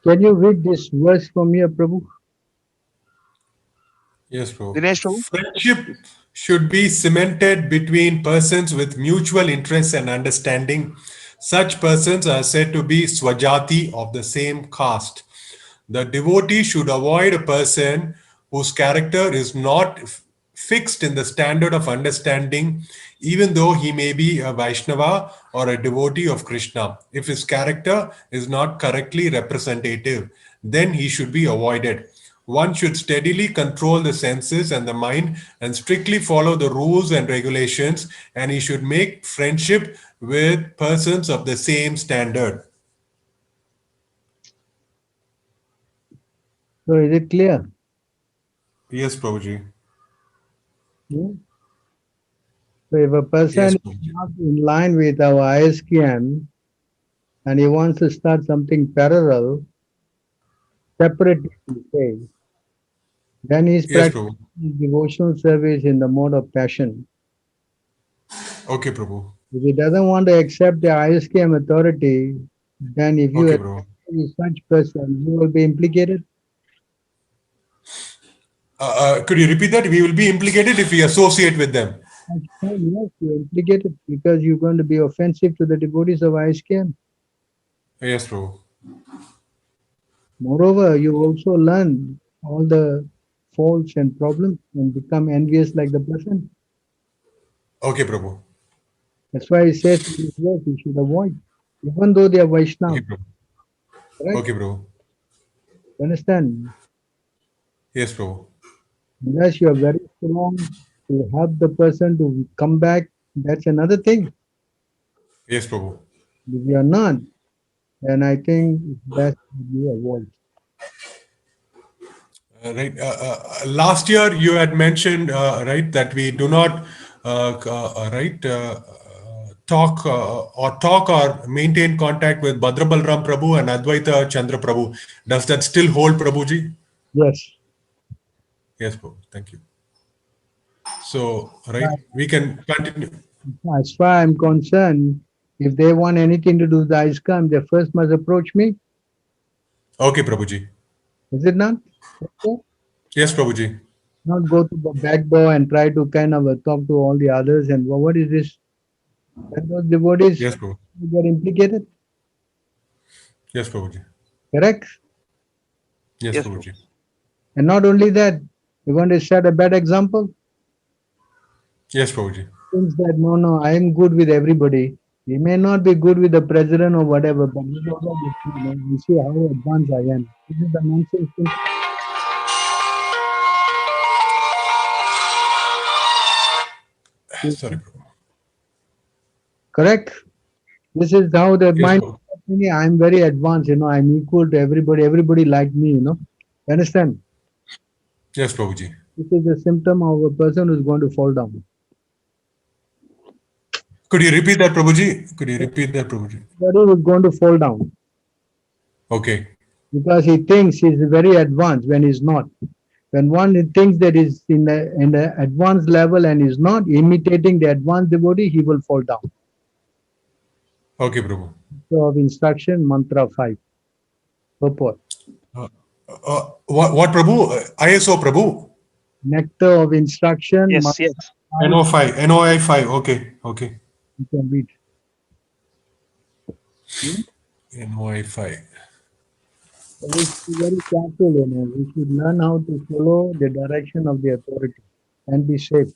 Can you read this verse from here, Prabhu? Yes, bro. Dinesh Prabhu? Friendship should be cemented between persons with mutual interests and understanding. Such persons are said to be swajati, of the same caste. The devotee should avoid a person whose character is not fixed in the standard of understanding, even though he may be a Vaishnava or a devotee of Krishna. If his character is not correctly representative, then he should be avoided. One should steadily control the senses and the mind and strictly follow the rules and regulations, and he should make friendship with persons of the same standard. So is it clear? Yes, Prabhuji. Yeah. So if a person Yes, is Prabhuji. not in line with our ISKM and he wants to start something parallel, separately, we say, then he's Yes, practicing Prabhu. devotional service in the mode of passion. Okay, Prabhu. If he doesn't want to accept the ISKM authority, then if you Okay, accept bro. such person, you will be implicated. Could you repeat that? We will be implicated if we associate with them. Such time, yes, you're implicated because you're going to be offensive to the devotees of ISKM. Yes, Prabhu. Moreover, you also learn all the faults and problems and become envious like the person. Okay, Prabhu. That's why he says in this verse you should avoid, even though they are Okay, Vaishnava. Prabhu. Correct? Okay, Prabhu. You understand? Yes, Prabhu. Unless you are very strong to help the person to come back, that's another thing. Yes, Prabhu. If you are not, then I think it's best that you avoid. Right. Last year, you had mentioned, right, that we do not, right, talk or maintain contact with Bhadra Balram Prabhu and Advaita Chandra Prabhu. Does that still hold, Prabhuji? Yes. Yes, Prabhu. Thank you. So, right, But we can continue. as far I'm concerned, if they want anything to do with the ISKCON, they first must approach me. Okay, Prabhuji. Is it not? Okay. Yes, Prabhuji. Not go to the back door and try to kind of talk to all the others and "Well, what is this?" And those devotees Yes, Prabhu. get implicated. Yes, Prabhuji. Correct? Yes, Yes, Prabhu. Prabhuji. And not only that, you're going to set a bad example. Yes, Prabhuji. Thinks that no, I am good with everybody. He may not be good with the president or whatever, but he's already, you see how advanced I am. This is the nonsense thing. Sorry, Prabhu. Correct? This is how the Yes, mind Prabhu. is thinking, I'm very advanced, I'm equal to everybody like me, You understand? Yes, Prabhuji. This is a symptom of a person who's going to fall down. Could you repeat that, Prabhuji? Could you repeat that, Prabhuji? Somebody who's going to fall down Okay. because he thinks he's very advanced when he's not. When one thinks that he's in the advanced level and is not imitating the advanced devotee, he will fall down. Okay, Prabhu. So of instruction, mantra 5. Purport. What, Prabhu? ISO, Prabhu? Nectar of instruction, Yes, yes. NO5, NOI 5. Okay, okay. you can read. NOI 5. So we should be very careful, We should learn how to follow the direction of the authority and be safe.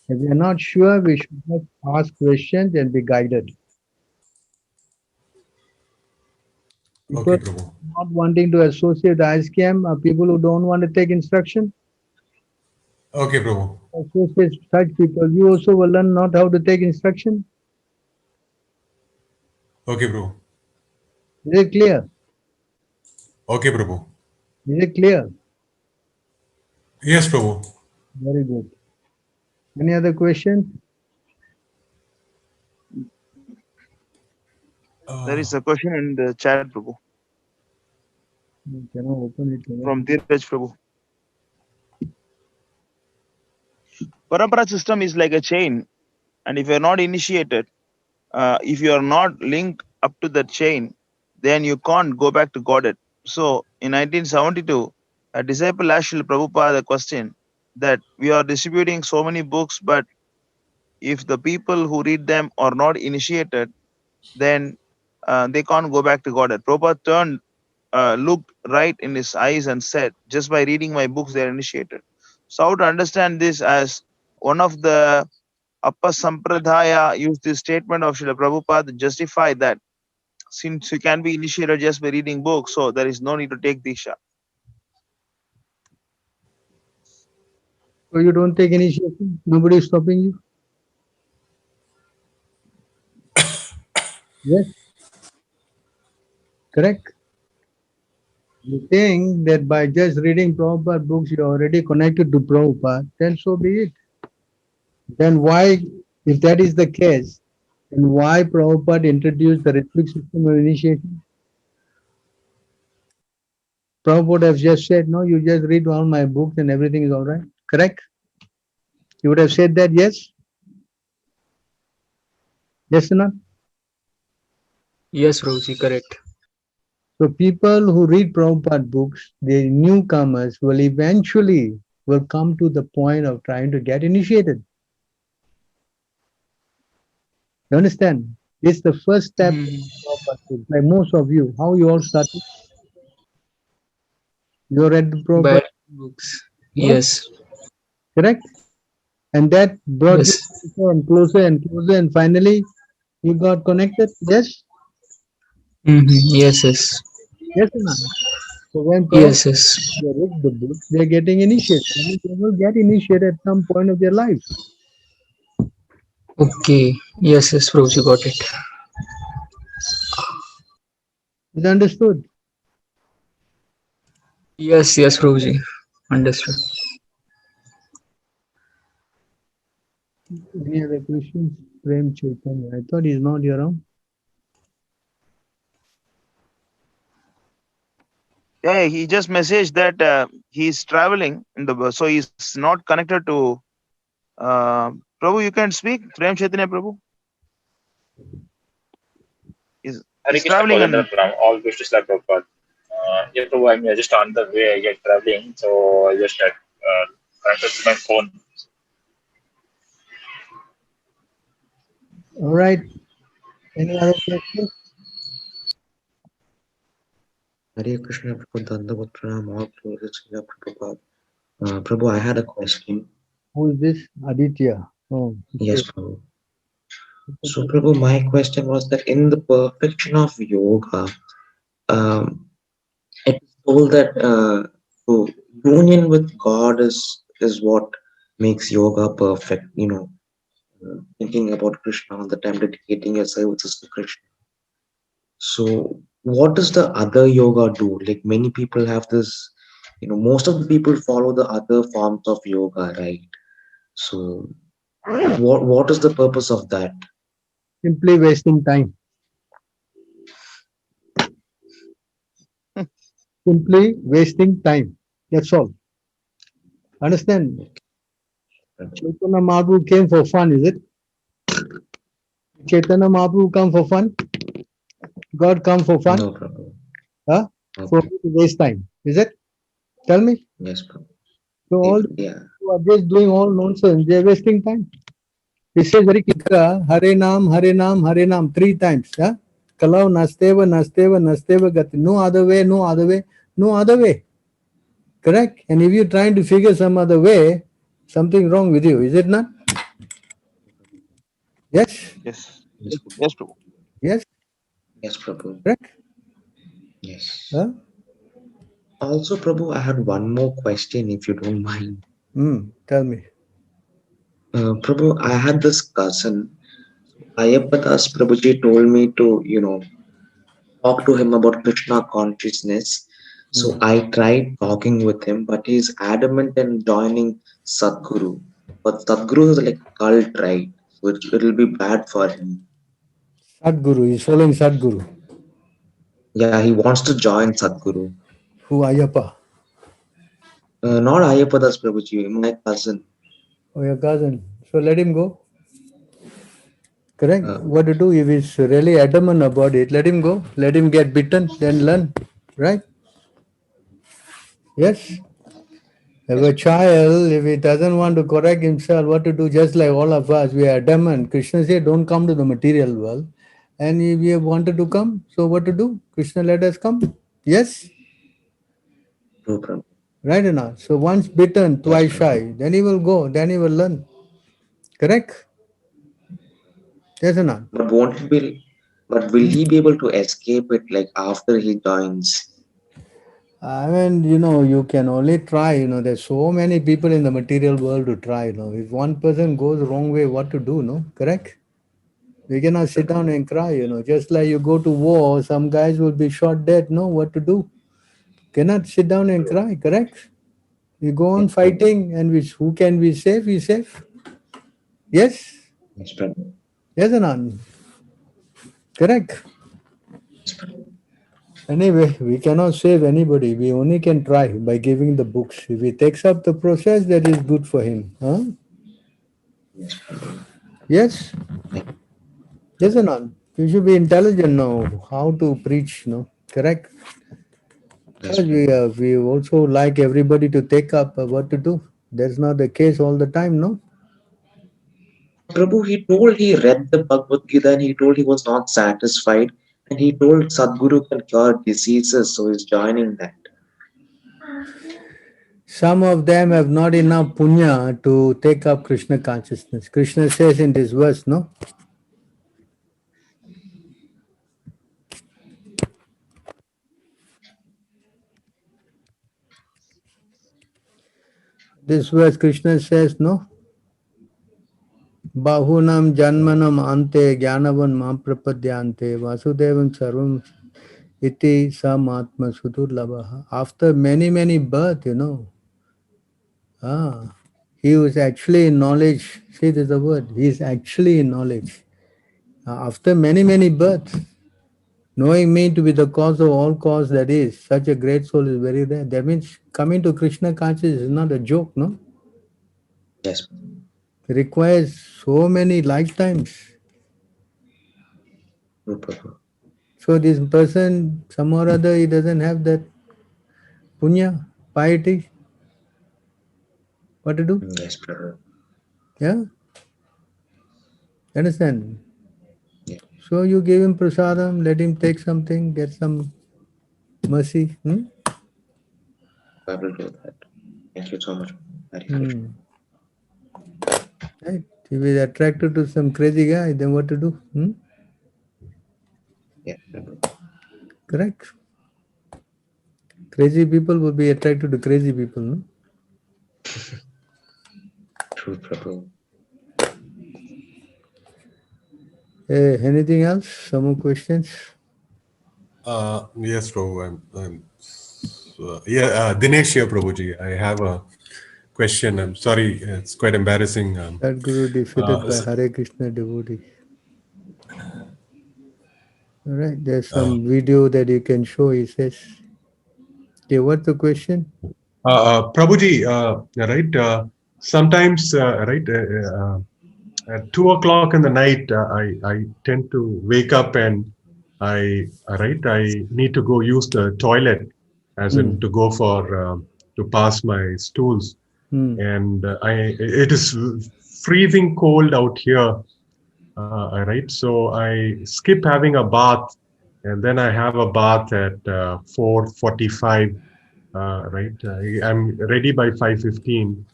If we are not sure, we should just ask questions and be guided. People Okay, Prabhu. not wanting to associate ISKM are people who don't want to take instruction. Okay, Prabhu. Associate such people, you also will learn not how to take instruction. Okay, Prabhu. Is it clear? Okay, Prabhu. Is it clear? Yes, Prabhu. Very good. Any other question? There is a question in the chat, Prabhu, You cannot open it. from Dheeraj Prabhu. Parampara system is like a chain, and if you are not initiated, if you are not linked up to the chain, then you can't go back to Godhead. So in 1972, a disciple asked Srila Prabhupada the question that we are distributing so many books, but if the people who read them are not initiated, then they can't go back to Godhead. Prabhupada turned, looked right in his eyes and said, just by reading my books, they are initiated. So how to understand this as one of the Upper Sampradaya used this statement of Srila Prabhupada to justify that since you can be initiated just by reading books, so there is no need to take Diksha. So you don't take initiation? Nobody is stopping you? Yes, correct. You think that by just reading Prabhupada books, you're already connected to Prabhupada, then so be it. Then why, if that is the case, then why Prabhupada introduced the ritual system of initiation? Prabhupada have just said, no, you just read all my books and everything is all right. Correct? You would have said that, yes? Yes or not? Yes, Prabhuji, correct. So people who read Prabhupada books, the newcomers will eventually will come to the point of trying to get initiated. You understand? It's the first step Mhm. of Prabhupada books. Like most of you, how you all started? You read the By Prabhupada books. books, Yes. correct? And that brought you Yes. closer and closer and closer, and finally you got connected. Yes? Yes, yes. Yes or not? So when Prabhupada Yes, yes. they read the book, they're getting initiated. I mean, they will get initiated at some point of their life. Okay. Yes, yes, Prabhuji, got it. Is understood? Yes, yes, Prabhuji. Understood. Any other questions? Prem Chaitanya. I thought he's not around. Yeah, he just messaged that he's traveling in the bus, so he's not connected to Prabhu. You can speak, Prem Chaitanya Prabhu. He's, Hare he's Krishna traveling and Kodandaram, all goes to Srila Prabhupada. Yeah, Prabhu, I'm just on the way, I get traveling, so I just connected to my phone. All right. Any other questions? Hare Krishna Prabhu, Dandavat Pranam, all glory to Srila Prabhupada. Prabhu, I had a question. Who is this? Aditya. Oh, Yes, okay. Prabhu. So, Prabhu, my question was that in the perfection of yoga, it is told that so union with God is what makes yoga perfect. Thinking about Krishna all the time, dedicating your services to Krishna. So, what does the other yoga do? Like many people have this, most of the people follow the other forms of yoga, right? So, what is the purpose of that? Simply wasting time. Simply wasting time. That's all. Understand? Chaitanya Mahaprabhu came for fun, is it? Chaitanya Mahaprabhu come for fun? God come for fun? No, Prabhu. Huh? No, For Prabhu. waste time. Is it? Tell me. Yes, Prabhu. So all Yeah. who are just doing all nonsense, they're wasting time. He says very clear, Hare Nam, Hare Nam, Hare Nam, 3 times. Yeah? Kalau nasteva, nasteva, nasteva gati. No other way, no other way, no other way. Correct? And if you're trying to figure some other way, something wrong with you, is it not? Yes? yes, Yes, Prabhu. yes, Prabhu. Yes? Yes, Prabhu. Correct? Yes. Huh? Also, Prabhu, I had one more question, if you don't mind. Tell me. Prabhu, I had this cousin, Ayappadas Prabhuji told me to, talk to him about Krishna consciousness. So I tried talking with him, but he's adamant in joining Sadguru. But Sadguru is like cult, right? So it'll be bad for him. Sadguru, he's following Sadguru. Yeah, he wants to join Sadguru. Who Ayappa? Not Ayappadas Prabhuji, my cousin. Oh, your cousin. So let him go. Correct? What to do if he's really adamant about it? Let him go. Let him get bitten, then learn. Right? Yes. If a child, if he doesn't want to correct himself, what to do? Just like all of us, we are adamant. Krishna said, don't come to the material world. And if we have wanted to come, so what to do? Krishna let us come. Yes? True, Prabhu. Right or not? So once bitten, twice Prabhu. shy. Then he will go. Then he will learn. Correct? Yes or not? But won't he be? But will he be able to escape it like after he joins? I mean, you can only try. There's so many people in the material world to try. If one person goes the wrong way, what to do? No, correct? We cannot sit down and cry. Just like you go to war, some guys will be shot dead. No, what to do? Cannot sit down and cry. Correct? We go on fighting, and who can we save? We save. Yes. Yes, Prabhu. Yes or not? Correct. Yes, Prabhu. Anyway, we cannot save anybody. We only can try by giving the books. If he takes up the process, that is good for him. Huh? Yes, Prabhu. Yes? Yes or not? You should be intelligent now how to preach, correct? Yes, Because we also like everybody to take up what to do. That's not the case all the time, no? Prabhu, he told he read the Bhagavad Gita and he told he was not satisfied. And he told Sadhguru can cure diseases, so he's joining that. Some of them have not enough punya to take up Krishna consciousness. Krishna says in this verse, no? This verse Krishna says, no? Bahunam janmanam ante jnanavan mam prapadyante vasudevam sarvam iti samatma sudurlabha. After many, many births, he was actually in knowledge. See, there's a word. He is actually in knowledge. After many, many births, knowing me to be the cause of all cause that is, such a great soul is very rare. That means coming to Krishna consciousness is not a joke, no? Yes. It requires so many lifetimes. True, Prabhu. So this person, some or other, he doesn't have that punya, piety. What to do? Yes, Prabhu. Yeah? Understand? Yeah. So you give him prasadam, let him take something, get some mercy. I will do that. Thank you so much. Hare Krishna. Right? If he is attracted to some crazy guy, then what to do? Yeah, Prabhu. Correct? Crazy people will be attracted to crazy people, no? True, Prabhu. Anything else? Some more questions? Yes, Prabhu. Dinesh here, Prabhuji. I have a question. I'm sorry, it's quite embarrassing. Sadhguru defeated by s- Hare Krishna devotee. All right, there's some video that you can show, he says. Okay, what's the question? Prabhuji, right? Sometimes, right, at 2 o'clock in the night, I tend to wake up and I need to go use the toilet, as in to go for to pass my stools, and it is freezing cold out here, right? So I skip having a bath, and then I have a bath at 4:45. Right, I'm ready by 5:15.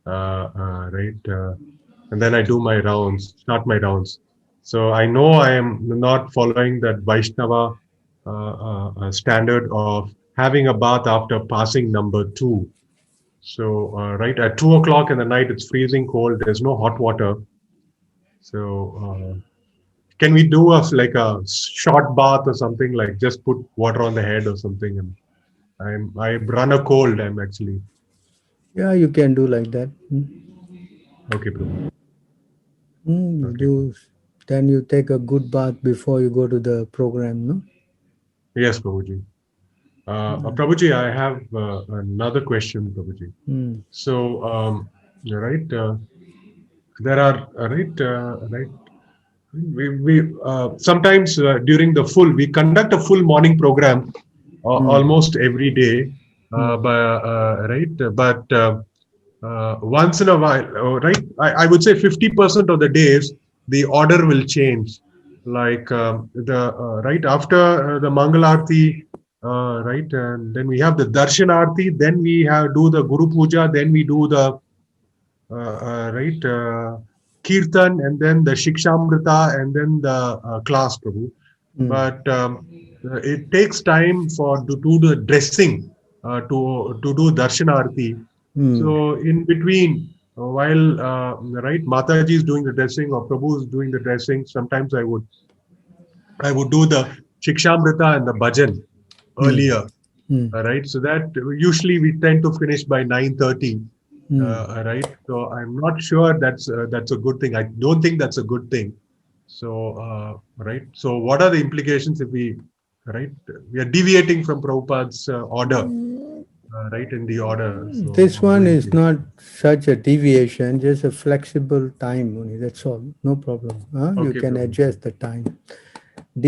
Right, and then I do my rounds, start my rounds. So I know I am not following that Vaishnava standard of having a bath after passing number 2. So right at 2 o'clock in the night, it's freezing cold. There's no hot water. So can we do like a short bath or something, like just put water on the head or something? And I run a cold. I'm actually. Yeah, you can do like that. Okay, Prabhu. You do. Then you take a good bath before you go to the program, no? Yes, Prabhuji. Prabhuji, I have another question, Prabhuji. So, right, there are right. We sometimes during the full, we conduct a full morning program almost every day, right? But once in a while, right? I would say 50% of the days the order will change. Like the right after the Mangal Aarti, right, and then we have the Darshan Aarti. Then we have do the Guru Puja. Then we do the right Kirtan, and then the Shikshamrita, and then the class, Prabhu. But it takes time for to do the dressing, to do Darshanarti. So in between, while right Mataji is doing the dressing or Prabhu is doing the dressing, sometimes I would do the Shikshamrita and the bhajan earlier, right? So that usually we tend to finish by 9:30. Right, so I'm not sure that's a good thing. I don't think that's a good thing. So right, so what are the implications if we are deviating from Prabhupada's order, right, in the order? So This one is not such a deviation, just a flexible time only. That's all. No problem. You Okay, can Prabhu. adjust the time.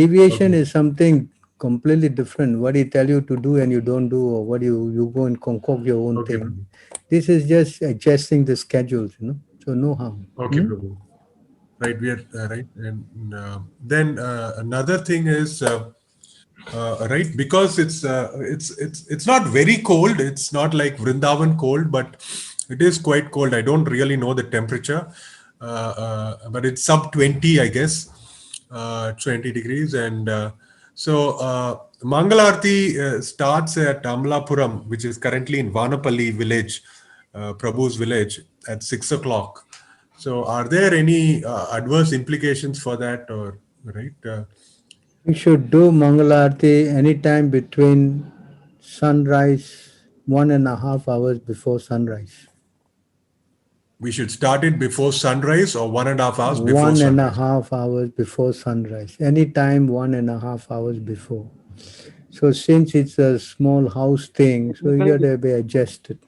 Deviation Okay. is something completely different. What he tell you to do and you don't do, or what you go and concoct your own Okay, thing. Prabhu. This is just adjusting the schedules, So no harm. Okay, Prabhu. Right, we are right, and then another thing is right, because it's not very cold. It's not like Vrindavan cold, but it is quite cold. I don't really know the temperature, but it's sub 20, I guess, 20 degrees, and so Mangalarti starts at Amlapuram, which is currently in Vanapalli village, Prabhu's village, at 6 o'clock. So, are there any adverse implications for that, or right? We should do Mangalarti anytime between sunrise, 1.5 hours before sunrise. We should start it before sunrise or 1.5 hours before One and a sunrise. half hours before sunrise. Anytime 1.5 hours before. So since it's a small house thing, so you got to be adjusted.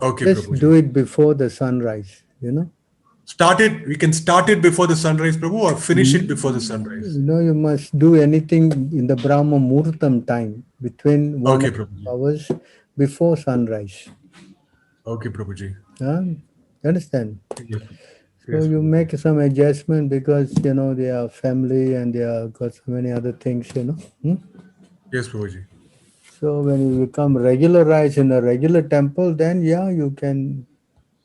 Okay, Just Prabhuji. do it before the sunrise, We can start it before the sunrise, Prabhu, or finish it before the sunrise. You must do anything in the Brahma Muhurtam time between one Okay, and a half Prabhuji. hours before sunrise. Okay, Prabhuji. Understand? Yes. So you make some adjustment because they are family and they are got so many other things. Yes, Prabhuji. So when you become regularized in a regular temple, then you can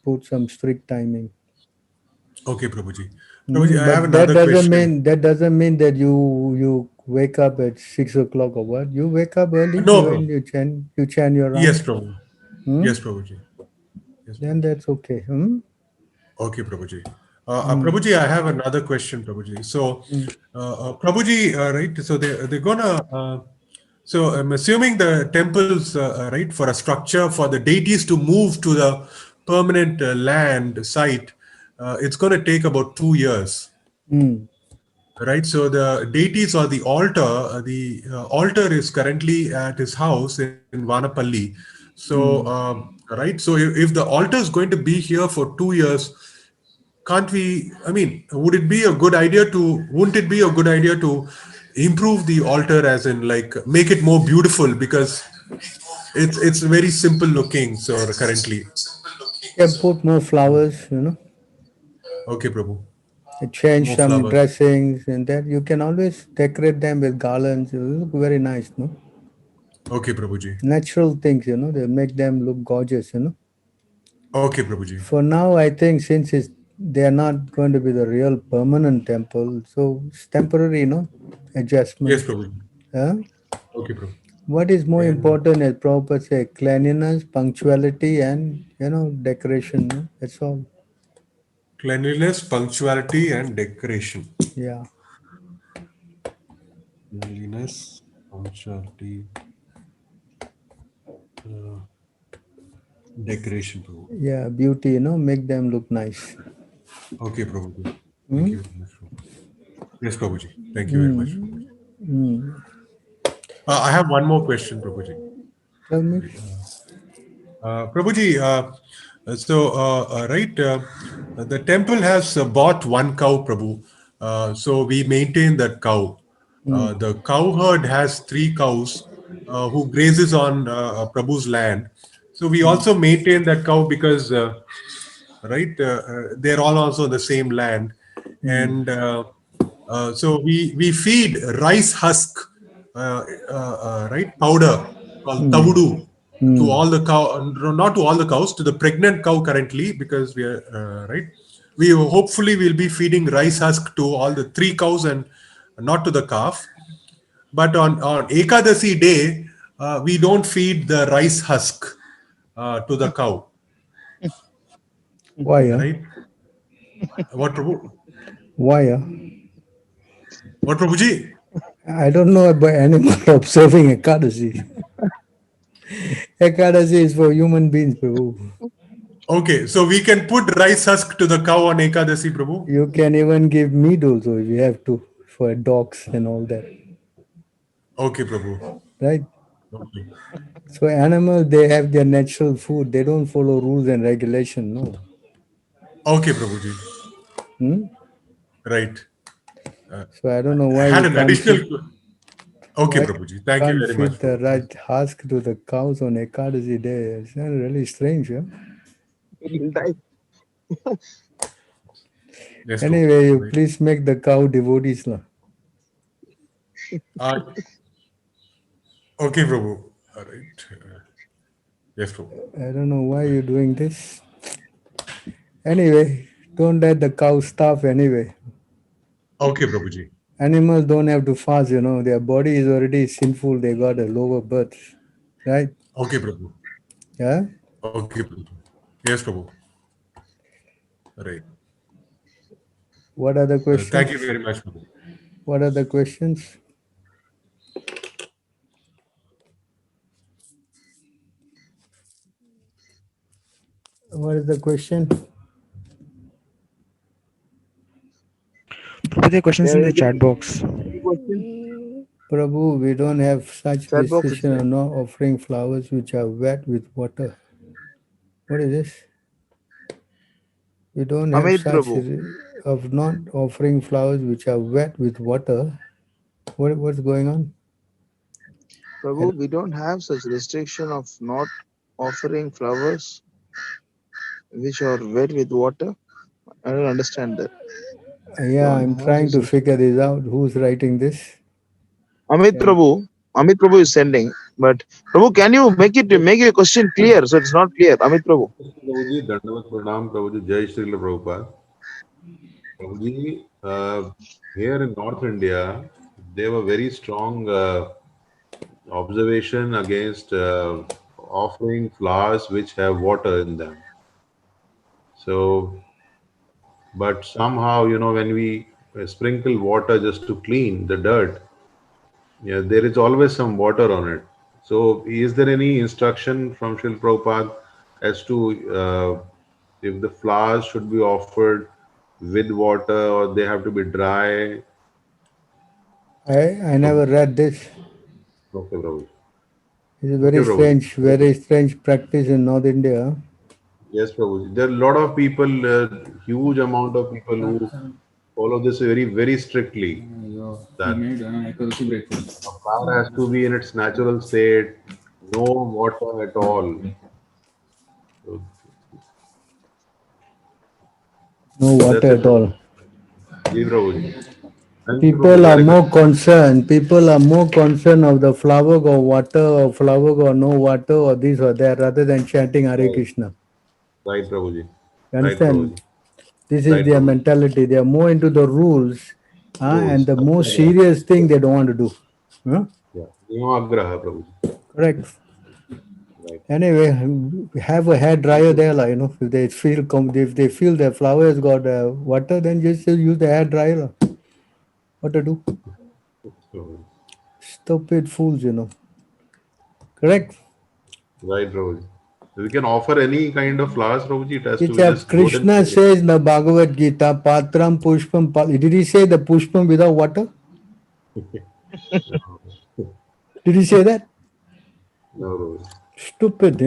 put some strict timing. Okay, Prabhuji. Prabhuji, I have But that another doesn't question. mean that you wake up at 6 o'clock or what. You wake up early. No, You chant your round. yes, Prabhu. Yes, Prabhuji. Yes, Then that's okay. Okay, Prabhuji. Prabhuji, I have another question, Prabhuji. So, Prabhuji, right? So they're gonna. So I'm assuming the temples, right, for a structure for the deities to move to the permanent land site, it's going to take about 2 years. Right, so the deities or the altar is currently at his house in Vanapalli. So, right, so if the altar is going to be here for 2 years, can't we? I mean, wouldn't it be a good idea to improve the altar, as in like make it more beautiful, because it's very simple looking. So currently, You can put more flowers. okay, Prabhu, Change more some flowers. dressings and that you can always decorate them with garlands. It will look very nice, Okay, Prabhuji. Natural things, they make them look gorgeous, Okay, Prabhuji. For now, I think since they are not going to be the real permanent temple, so it's temporary, adjustment. Yes, Prabhuji. Okay, Prabhu. What is more important, as Prabhupada say, cleanliness, punctuality, and decoration. That's all. Cleanliness, punctuality, and decoration. Yeah. Cleanliness, punctuality, decoration, Prabhu. Yeah, beauty, make them look nice. Okay, Prabhuji. Thank you very much. Yes, Prabhuji. Thank you very much. I have one more question, Prabhuji. Tell me. Prabhuji, so right, the temple has bought one cow, Prabhu, So we maintain that cow. The cow herd has 3 cows who grazes on Prabhu's land. So we also maintain that cow because, right, they're all also on the same land. And so we feed rice husk, right, powder called tavudu to all the cow, not to all the cows, to the pregnant cow currently, because we are, right, we hopefully will be feeding rice husk to all the 3 cows and not to the calf. But on Ekadasi day, we don't feed the rice husk to the cow, Why? right? What, Prabhu? Why? What, Prabhuji? I don't know about animal observing Ekadasi. Ekadasi is for human beings, Prabhu. Okay, so we can put rice husk to the cow on Ekadasi, Prabhu. You can even give meat also if you have to for dogs and all that, Okay, Prabhu. right? Okay. So animals, they have their natural food. They don't follow rules and regulation, no. Okay, Prabhuji. Hmm? Right. So I don't know I why had you an can't additional. feed, Okay, why Prabhuji. Thank you can't very much, feed the Prabhuji. right husk to the cows on Ekadasi day. It's not really strange, yeah? He'll die. Yes, Prabhu. Anyway, you Right. please make the cow devotees. La. Uh, okay, Prabhu. All right. Yes, Prabhu. I don't know why you're doing this. Anyway, don't let the cow starve anyway. Okay, Prabhuji. Animals don't have to fast, you know. Their body is already sinful. They got a lower birth, right? Okay, Prabhu. Yeah? Okay, Prabhu. Yes, Prabhu. Right. What are the Thank questions? you very much, Prabhu. What are the questions? What is the question? Put the questions in the chat box. Prabhu, we don't have such Chat box is restriction there. of not offering flowers which are wet with water. What is this? We don't have Amit such Prabhu. of not offering flowers which are wet with water. What's going on? Prabhu, we don't have such restriction of not offering flowers which are wet with water. I don't understand that. Yeah, Don't I'm have trying to such figure this out. Who's writing this? Amit Can- Prabhu. Amit Prabhu is sending. But Prabhu, can you make your question clear so it's not clear? Amit Prabhu. Prabhuji, Dandavat Pranam, Prabhuji, Jai Sri Prabhupada. Prabhuji, here in North India, they have a very strong observation against offering flowers which have water in them. So, but somehow, when we sprinkle water just to clean the dirt, yeah, there is always some water on it. So, is there any instruction from Srila Prabhupada as to if the flowers should be offered with water or they have to be dry? I never read this. Okay, Prabhu. It's a Okay, Prabhuji. very strange practice in North India. Yes, Prabhuji. There are a lot of people, huge amount of people who follow this very, very strictly. That a flower has to be in its natural state, no water at all. So, No so that's water it, at all. Ji, Prabhuji. Thank you, People Prabhuji. are Hare more Krishna. concerned. People are more concerned of the flower or water or flower or no water or this or that rather than chanting Hare Right, Krishna. right, Prabhuji. You Right, understand? Prabhuji. This is Right, their Prabhuji. mentality. They are more into the rules and Rules. the most Satyagraha. serious thing they don't want to do. Huh? Yeah. Niyamagraha, Prabhuji. Correct. Right. Anyway, we have a hair dryer there, like, if they feel if they feel their flower has got water, then just use the hair dryer. La. What to do? So, Stupid fools. Correct. right, Prabhuji. We can offer any kind of flowers, Prabhuji. It has to Which be just good and Krishna clean. says in the Bhagavad Gita, Patram Pushpam. Did he say the Pushpam without water? Did he say that? No, Prabhuji. Stupid.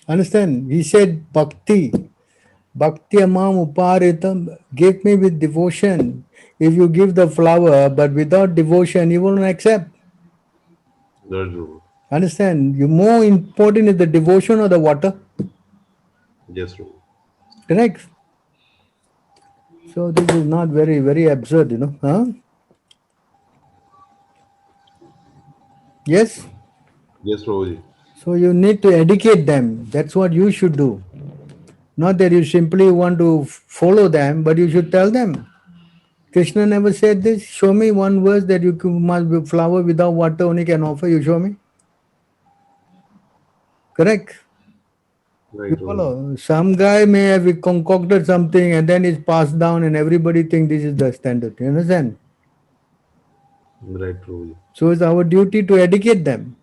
Understand? He said Bhakti. Bhaktyamam uparitam, give me with devotion. If you give the flower, but without devotion, you won't accept. That's true. Understand? You more important is the devotion or the water. Yes, Prabhu. Correct? So this is not very, very absurd, Huh? Yes? Yes, Prabhuji. So you need to educate them. That's what you should do. Not that you simply want to follow them, but you should tell them. Krishna never said this. Show me one verse that you must be flower without water only can offer. You show me. Correct? Right, You Prabhuji. follow. Some guy may have concocted something and then it's passed down and everybody think this is the standard. You understand? Right, Prabhuji. So it's our duty to educate them.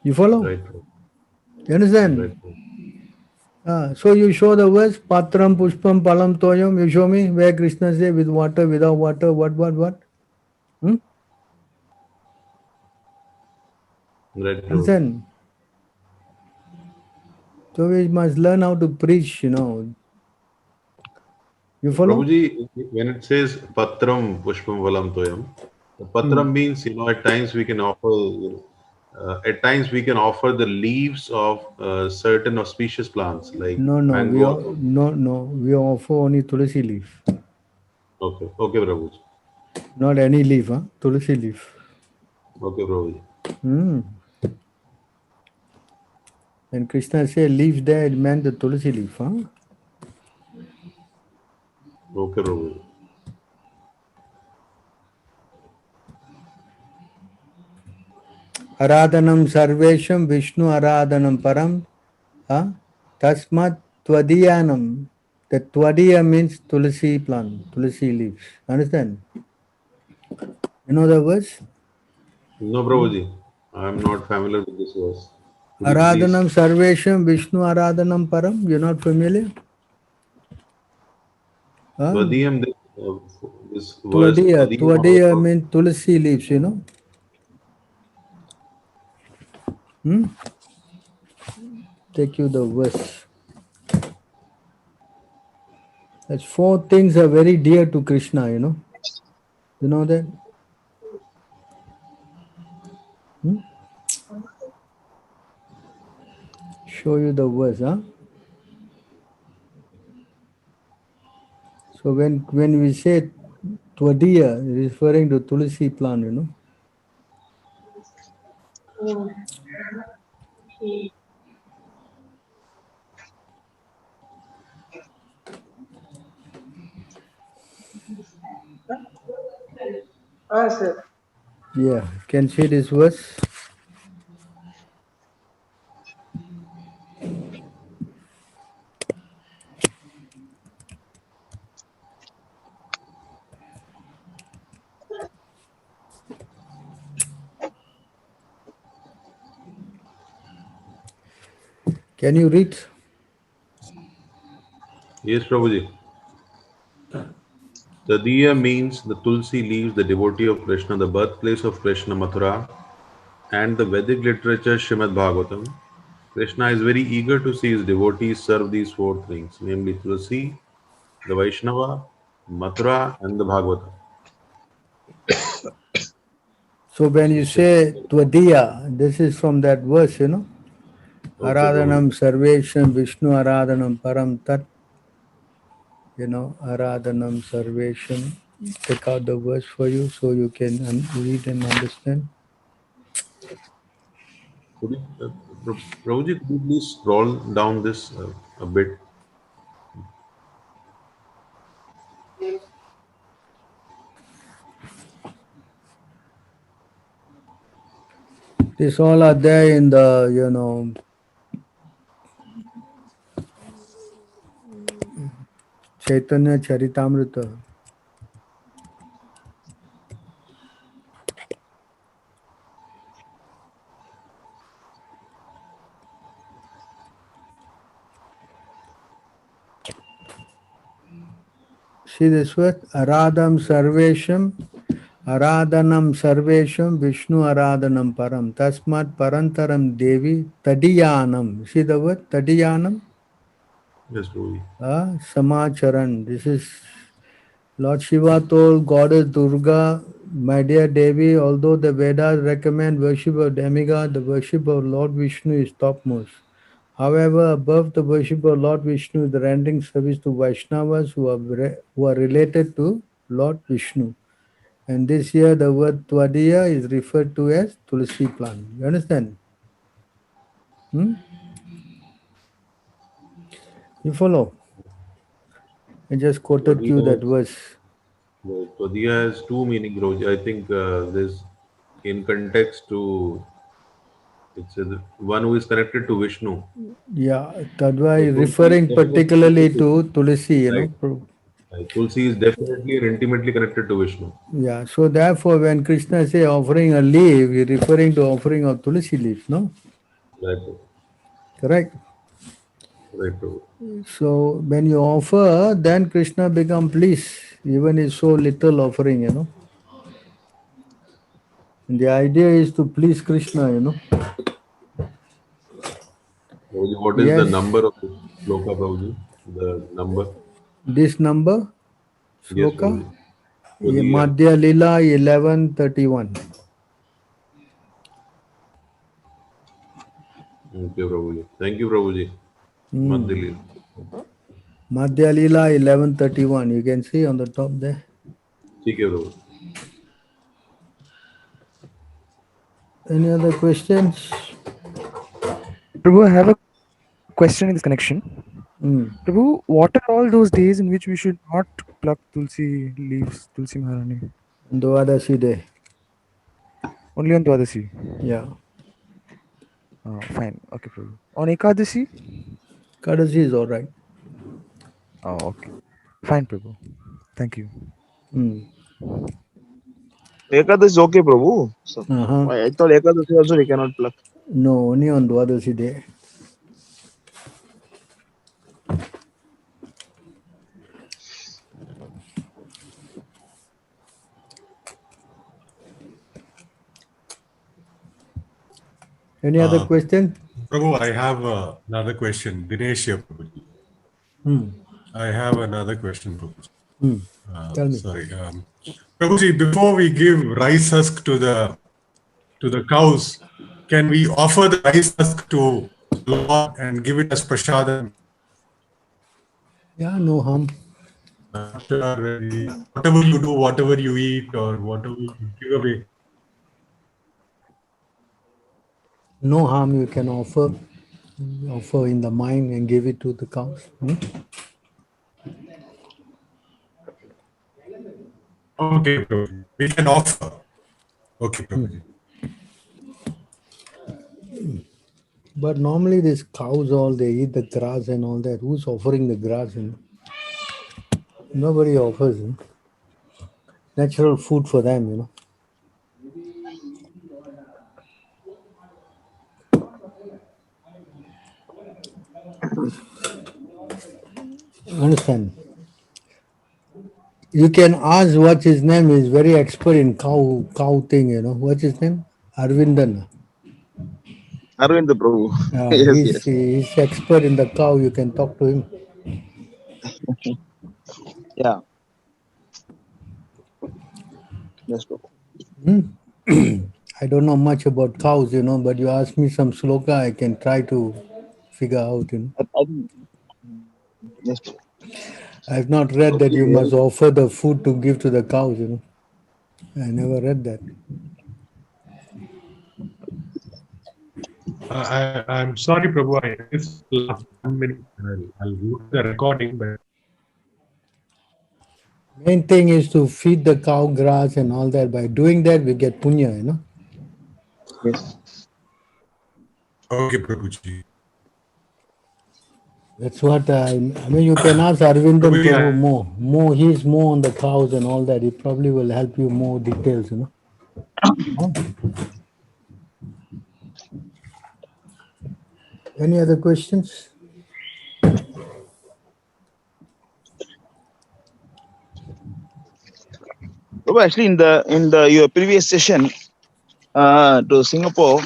You follow? Right, Prabhuji. You understand? Right, Prabhuji. So you show the verse, Patram Pushpam Palam Toyam. You show me where Krishna say with water, without water, what? Hmm? Right, Prabhuji. Understand? So we must learn how to preach, You follow? Prabhuji, when it says Patram Pushpam Valam Toyam, the Patram means, at times we can offer, the leaves of certain auspicious plants like No, mango. we offer only Tulsi leaf. Okay, Prabhuji. Not any leaf, huh? Tulsi leaf. Okay, Prabhuji. When Krishna said leaf there, it meant the Tulsi leaf, huh? Okay, Prabhuji. Aradhanam sarvesham Vishnu aradhanam param, tasmat tvadiyanam. The tvadiya means Tulsi plant, Tulsi leaves. Understand? You know the verse? No, Prabhuji. I am not familiar with this verse. Could you Aradhanam please- sarvesham Vishnu aradhanam param. You're not familiar? Tvadiyam, this verse. Tvadiya means Tulsi leaves, Take you the verse. That's 4 things are very dear to Krishna, You know that? Show you the verse, huh? So when we say Tvadiya, referring to Tulsi plant, Sir. Yeah, can see this verse. Can you read? Yes, Prabhuji. Tadiya means the Tulsi leaves, the devotee of Krishna, the birthplace of Krishna, Mathura, and the Vedic literature, Srimad Bhagavatam. Krishna is very eager to see his devotees serve these 4 things, namely Tulsi, the Vaishnava, Mathura, and the Bhagavatam. So when you say Tvadiya, this is from that verse, Aradhanam sarvesham Vishnu aradhanam param tat. Aradhanam sarvesham. Take out the verse for you so you can read and understand. Prabhuji, could you please scroll down this a bit? These all are there in the, Chaitanya Charitamrita. See this word? Aradham sarvesham, aradhanam sarvesham, Vishnu aradhanam param. Tasmat parantaram devi tadiyanam. See the word? Tadiyanam? Yes, Prabhuji. Samacharan. This is Lord Shiva told Goddess Durga, my dear Devi, although the Vedas recommend worship of demigod, the worship of Lord Vishnu is topmost. However, above the worship of Lord Vishnu is the rendering service to Vaishnavas who are related to Lord Vishnu. And this year the word Tvadiya is referred to as Tulsi plant. You understand? You follow? I just quoted you that verse. The Tvadiya has two meaning, Prabhuji. I think this in context to it's one who is connected to Vishnu. Yeah, Tadva So is Tulsi is referring definitely particularly connected to Tulsi, you right. know. Tulsi is definitely and intimately connected to Vishnu. Yeah, so therefore when Krishna say offering a leaf, he's referring to offering of Tulsi leaves, no? Right. Correct? Right, Prabhu. So when you offer, then Krishna become pleased, even if so little offering, you know. And the idea is to please Krishna, you know. Prabhuji, what is the Yes, number of this sloka, Prabhuji? The number? this number, Yes, sloka, Prabhuji. Tvadiya. Madhya Lila 1131. Okay, Prabhuji. Thank you, Prabhuji. Madhya. Madhya Lila 1131. You can see on the top there. ठीक है Prabhu. Any other questions? Prabhu, I have a question in this connection. Prabhu, what are all those days in which we should not pluck tulsi leaves, tulsi maharani? Dwadasi day. Only on Dwadasi. Yeah. Oh, fine. Okay, Prabhu. On Ekadasi? Kadasi is all right. Oh, okay. Fine, Prabhu. Thank you. Ekadashi is okay, Prabhu. So, Uh-huh. I thought Ekadashi also we cannot pluck. No, only on Dwadasi day. Any other question? Prabhu, I have another question. Dinesh here, Prabhuji. I have another question, Prabhuji. Tell me. Sorry. Prabhuji, before we give rice husk to the cows, can we offer the rice husk to Lord and give it as prasadam? Yeah, no harm. After whatever you do, whatever you eat, or whatever you give away. No harm, you can offer in the mind and give it to the cows. Okay, Prabhuji. We can offer. Okay, Prabhuji. But normally these cows all they eat the grass and all that. Who's offering the grass? You know? Nobody offers. You know? Natural food for them, you know. Understand? You can ask what's his name. He's very expert in cow thing, you know. What's his name? Arvindan. Arvind Prabhu. Yes. He's expert in the cow. You can talk to him. Yeah. Yes, Prabhu. I don't know much about cows, you know, but you ask me some sloka, I can try to figure out, you know. I think, yes, Prabhu. I've not read that you must offer the food to give to the cows, you know. I never read that. I'm sorry, Prabhu. I missed the last 1 minute. I'll look the recording, but Main thing is to feed the cow grass and all that. By doing that, we get punya, you know. Yes. okay, Prabhuji. That's what I mean. You can ask Arvindan Prabhuji, Prabhu more. He's more on the cows and all that. He probably will help you more details, you know. Any other questions? Prabhu, actually, in the your previous session to Singapore,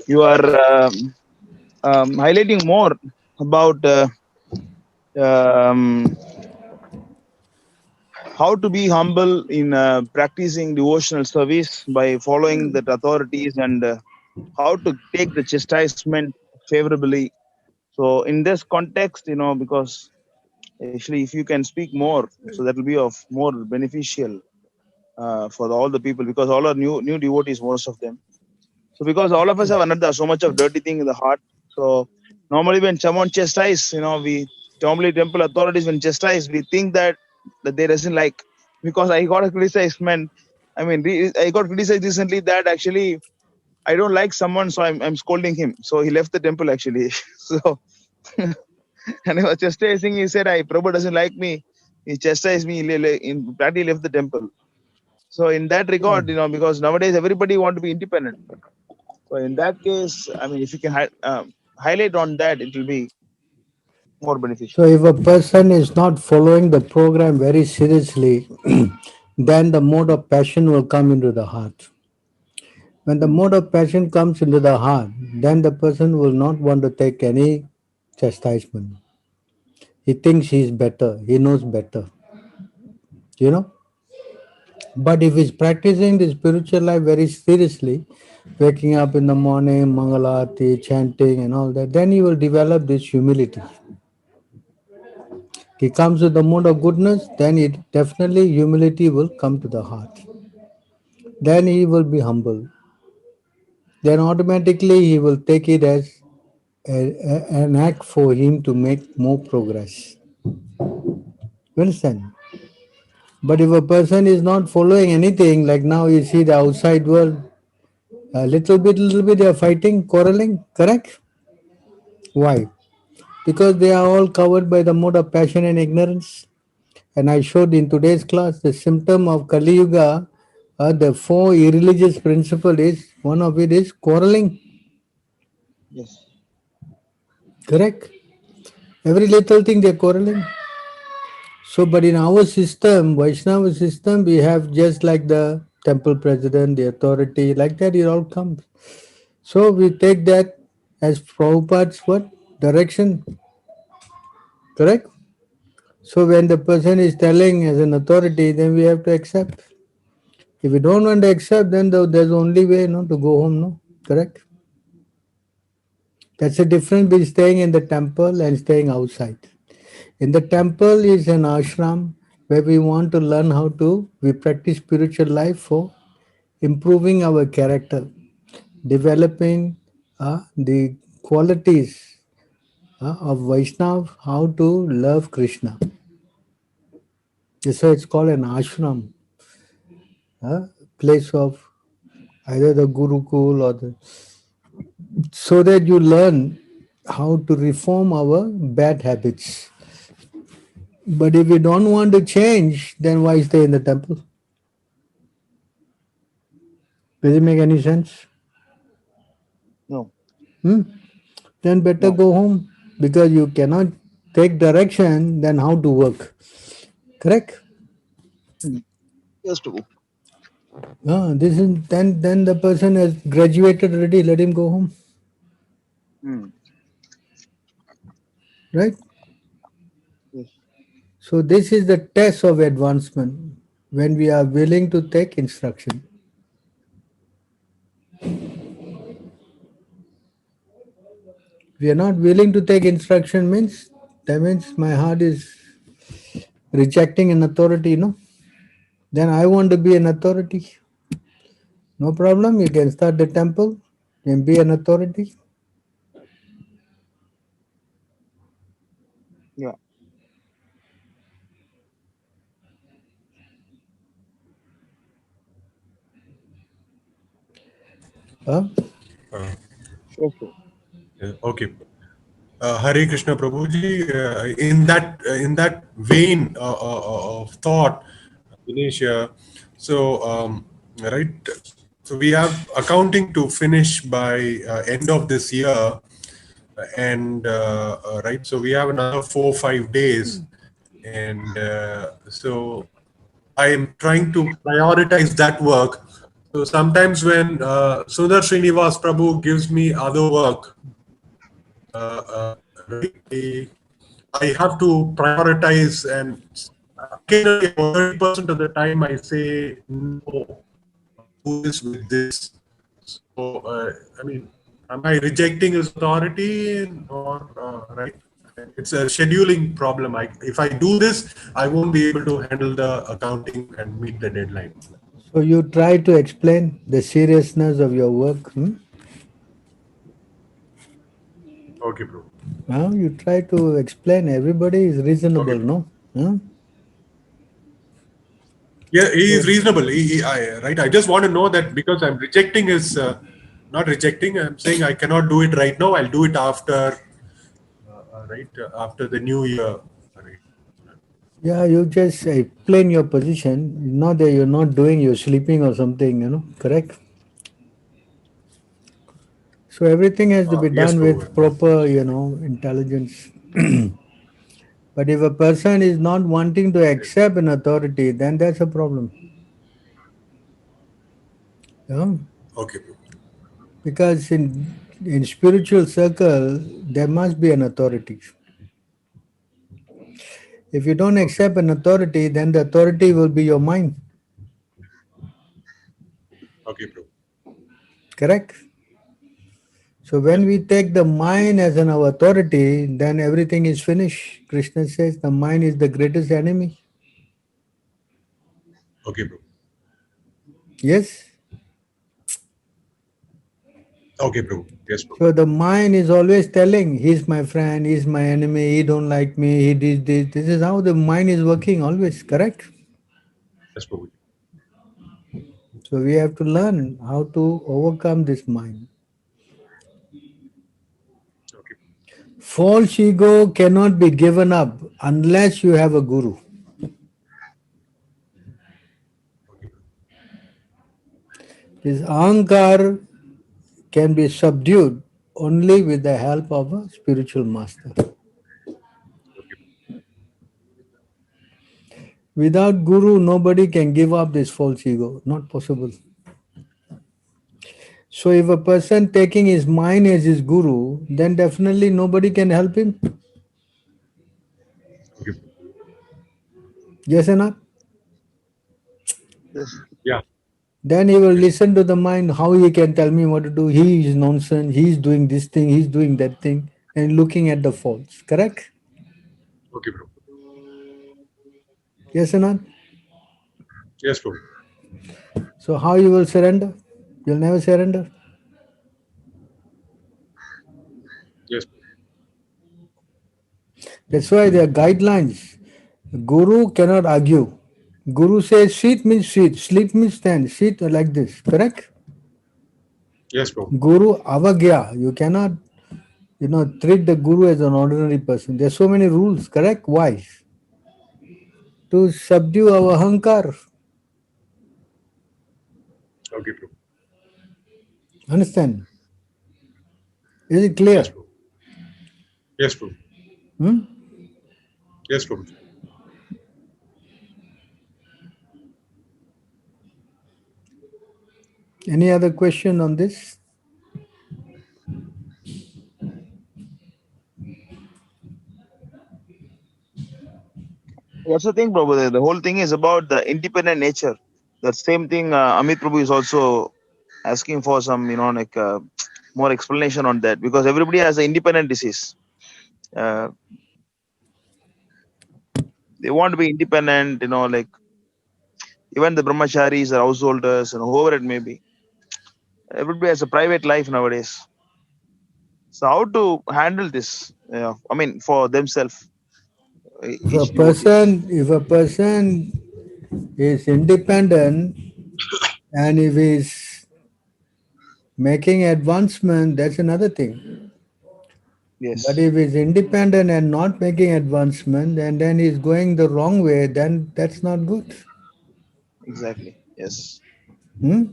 you are highlighting more about how to be humble in practicing devotional service by following the authorities, and how to take the chastisement favorably. So in this context, because actually if you can speak more, so that will be of more beneficial for all the people, because all are new devotees, most of them. So because all of us have another so much of dirty thing in the heart. So normally when someone chastise, we normally temple authorities when chastise, we think that they doesn't like, because I got criticized, man. I mean, I got criticized recently that actually I don't like someone, so I'm scolding him. So he left the temple actually. So and he was chastising. He said, Prabhu doesn't like me. He chastised me. In practically left the temple. So in that regard, because nowadays everybody want to be independent. So in that case, I mean, if you can highlight on that, it will be more beneficial. So if a person is not following the program very seriously, then the mode of passion will come into the heart. When the mode of passion comes into the heart, then the person will not want to take any chastisement. He thinks he is better, he knows better. You know? But if he's practicing the spiritual life very seriously, waking up in the morning, Mangalarti, chanting and all that, then he will develop this humility. He comes with the mode of goodness, then it definitely humility will come to the heart. Then he will be humble. Then automatically he will take it as an act for him to make more progress. You understand? But if a person is not following anything, like now you see the outside world, a little bit they are fighting, quarreling, correct? Why? Because they are all covered by the mode of passion and ignorance. And I showed in today's class the symptom of Kali Yuga, the 4 irreligious principle is, one of it is quarreling. Yes. Correct? Every little thing they are quarreling. So, but in our system, Vaishnava system, we have just like the temple president, the authority, like that it all comes. So we take that as Prabhupada's what? Direction. Correct? So when the person is telling as an authority, then we have to accept. If we don't want to accept, then there's only way to go home, no? Correct? That's the difference between staying in the temple and staying outside. In the temple is an ashram where we want to learn we practice spiritual life for improving our character, developing the qualities of Vaishnav, how to love Krishna. So it's called an ashram, place of either the Gurukul or so that you learn how to reform our bad habits. But if you don't want to change, then why stay in the temple? Does it make any sense? No. Then better go home, because you cannot take direction, then how to work? Correct? Yes, Prabhu. This is then the person has graduated already, let him go home. Right? Yes. So this is the test of advancement, when we are willing to take instruction. We are not willing to take instruction means, that means my heart is rejecting an authority, Then I want to be an authority. No problem, you can start the temple and be an authority. Yeah. Okay. Okay. Hare Krishna Prabhuji, in that vein of thought, Dinesh, right, so we have accounting to finish by end of this year, and right, so we have another 4 or 5 days, and so I am trying to prioritize that work. So sometimes when Sundar Srinivas Prabhu gives me other work, right, I have to prioritize, and occasionally about 30% of the time I say no, do this with this. So, I mean, am I rejecting his authority or right? It's a scheduling problem. If I do this, I won't be able to handle the accounting and meet the deadline. So you try to explain the seriousness of your work. Okay, bro. Now you try to explain. Everybody is reasonable, Okay. no? Huh? Yeah, he is reasonable. Right. I just want to know that because I'm rejecting his, not rejecting. I'm saying I cannot do it right now. I'll do it after, after the new year. Right. Yeah, you just explain your position. Not that you're not doing, you're sleeping or something, correct? So everything has to be Yes, done bro. with proper, intelligence. But if a person is not wanting to accept an authority, then that's a problem. Yeah? Okay, bro. Because in spiritual circle, there must be an authority. If you don't accept an authority, then the authority will be your mind. Okay, bro. Correct? So when we take the mind as an our authority, then everything is finished. Krishna says the mind is the greatest enemy. Okay, bro. Yes? Okay, bro. Yes, bro. So the mind is always telling, he's my friend, he's my enemy, he don't like me, he did this. This is how the mind is working always, correct? Yes, bro. So we have to learn how to overcome this mind. Okay. False ego cannot be given up unless you have a guru. This ahankar can be subdued only with the help of a spiritual master. Without guru, nobody can give up this false ego. Not possible. So if a person taking his mind as his guru, then definitely nobody can help him. Okay. Yes or not? Yes. Yeah. Then he will listen to the mind, how he can tell me what to do. He is nonsense, he is doing this thing, he is doing that thing, and looking at the faults. Correct? Okay, bro. Yes or not? Yes, bro. So how you will surrender? You'll never surrender. Yes. That's why there are guidelines. Guru cannot argue. Guru says sit means sit, sleep means stand, sit like this. Correct? Yes, bro. Guru avagya. You cannot, treat the guru as an ordinary person. There's so many rules. Correct? Why? To subdue our ahankar. Okay, bro. Understand? Is it clear? Yes, bro. Yes, bro. Hmm? Yes, bro. Any other question on this? That's the thing, Prabhu. The whole thing is about the independent nature. That same thing, Amit Prabhu is also asking for some, more explanation on that, because everybody has an independent disease. They want to be independent, even the brahmacharis or householders and whoever it may be. Everybody has a private life nowadays. So how to handle this? For themselves. If a person is independent and if he's making advancement, that's another thing. Yes. But if he's independent and not making advancement and then he's going the wrong way, then that's not good. Exactly. Yes. Hmm?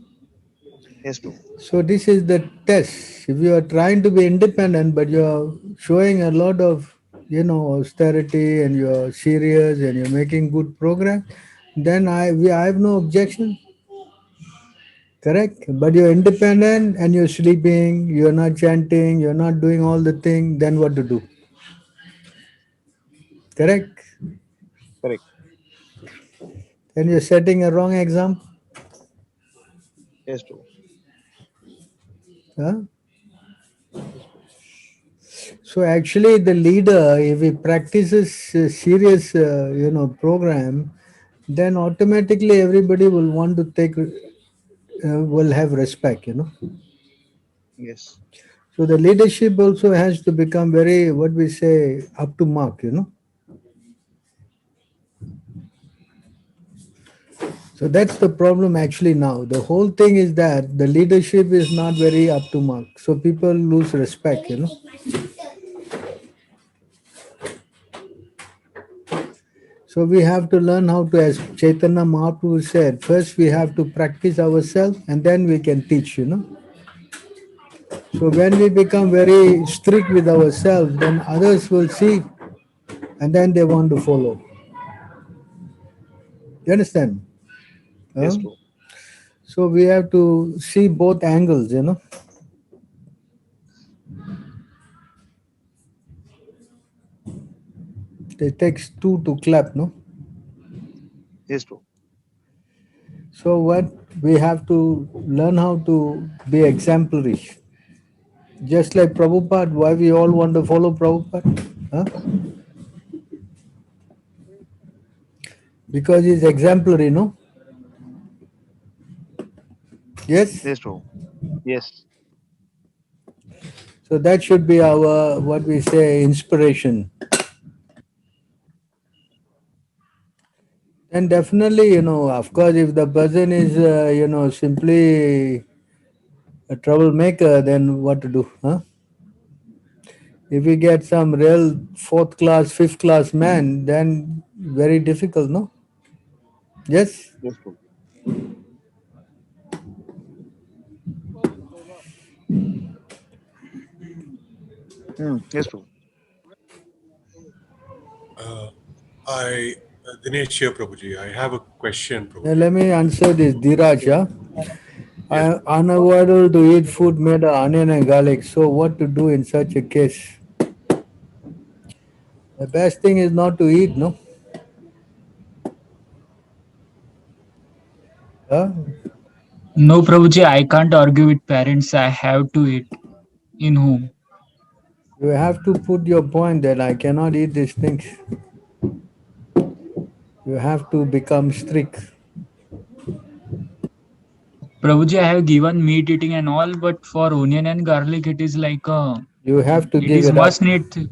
Yes, Prabhu. So this is the test. If you are trying to be independent, but you're showing a lot of, austerity and you're serious and you're making good progress, then I have no objection. Correct? But you're independent and you're sleeping, you're not chanting, you're not doing all the thing, then what to do? Correct? Correct. Then you're setting a wrong example. Yes, Prabhu. Huh? So actually, the leader, if he practices a serious, program, then automatically everybody will want to take, will have respect. Yes. So the leadership also has to become very, what we say, up to mark. So that's the problem actually now. The whole thing is that the leadership is not very up to mark. So people lose respect. So we have to learn how to, as Chaitanya Mahaprabhu said, first we have to practice ourselves and then we can teach. So when we become very strict with ourselves, then others will see and then they want to follow. You understand? Yes, Huh? Prabhu. So we have to see both angles. It takes two to clap, no? Yes, Prabhu. So what we have to learn how to be exemplary. Just like Prabhupada, why we all want to follow Prabhupada? Huh? Because he's exemplary, no? Yes? Yes, Prabhu. Yes. So that should be our, what we say, inspiration. And definitely, of course, if the person is, simply a troublemaker, then what to do? Huh? If we get some real fourth class, fifth class man, then very difficult, no? Yes? Yes, Prabhu. Yes, Prabhu. Dinesh here, Prabhuji. I have a question, Now Prabhuji. let me answer this, Dhiraj. I am unavoidable to eat food made of onion and garlic. So what to do in such a case? The best thing is not to eat, no? Huh? No, Prabhuji, I can't argue with parents. I have to eat in home. You have to put your point that I cannot eat these things. You have to become strict. Prabhuji, I have given meat eating and all, but for onion and garlic, it is like You have to it give is it up. must need.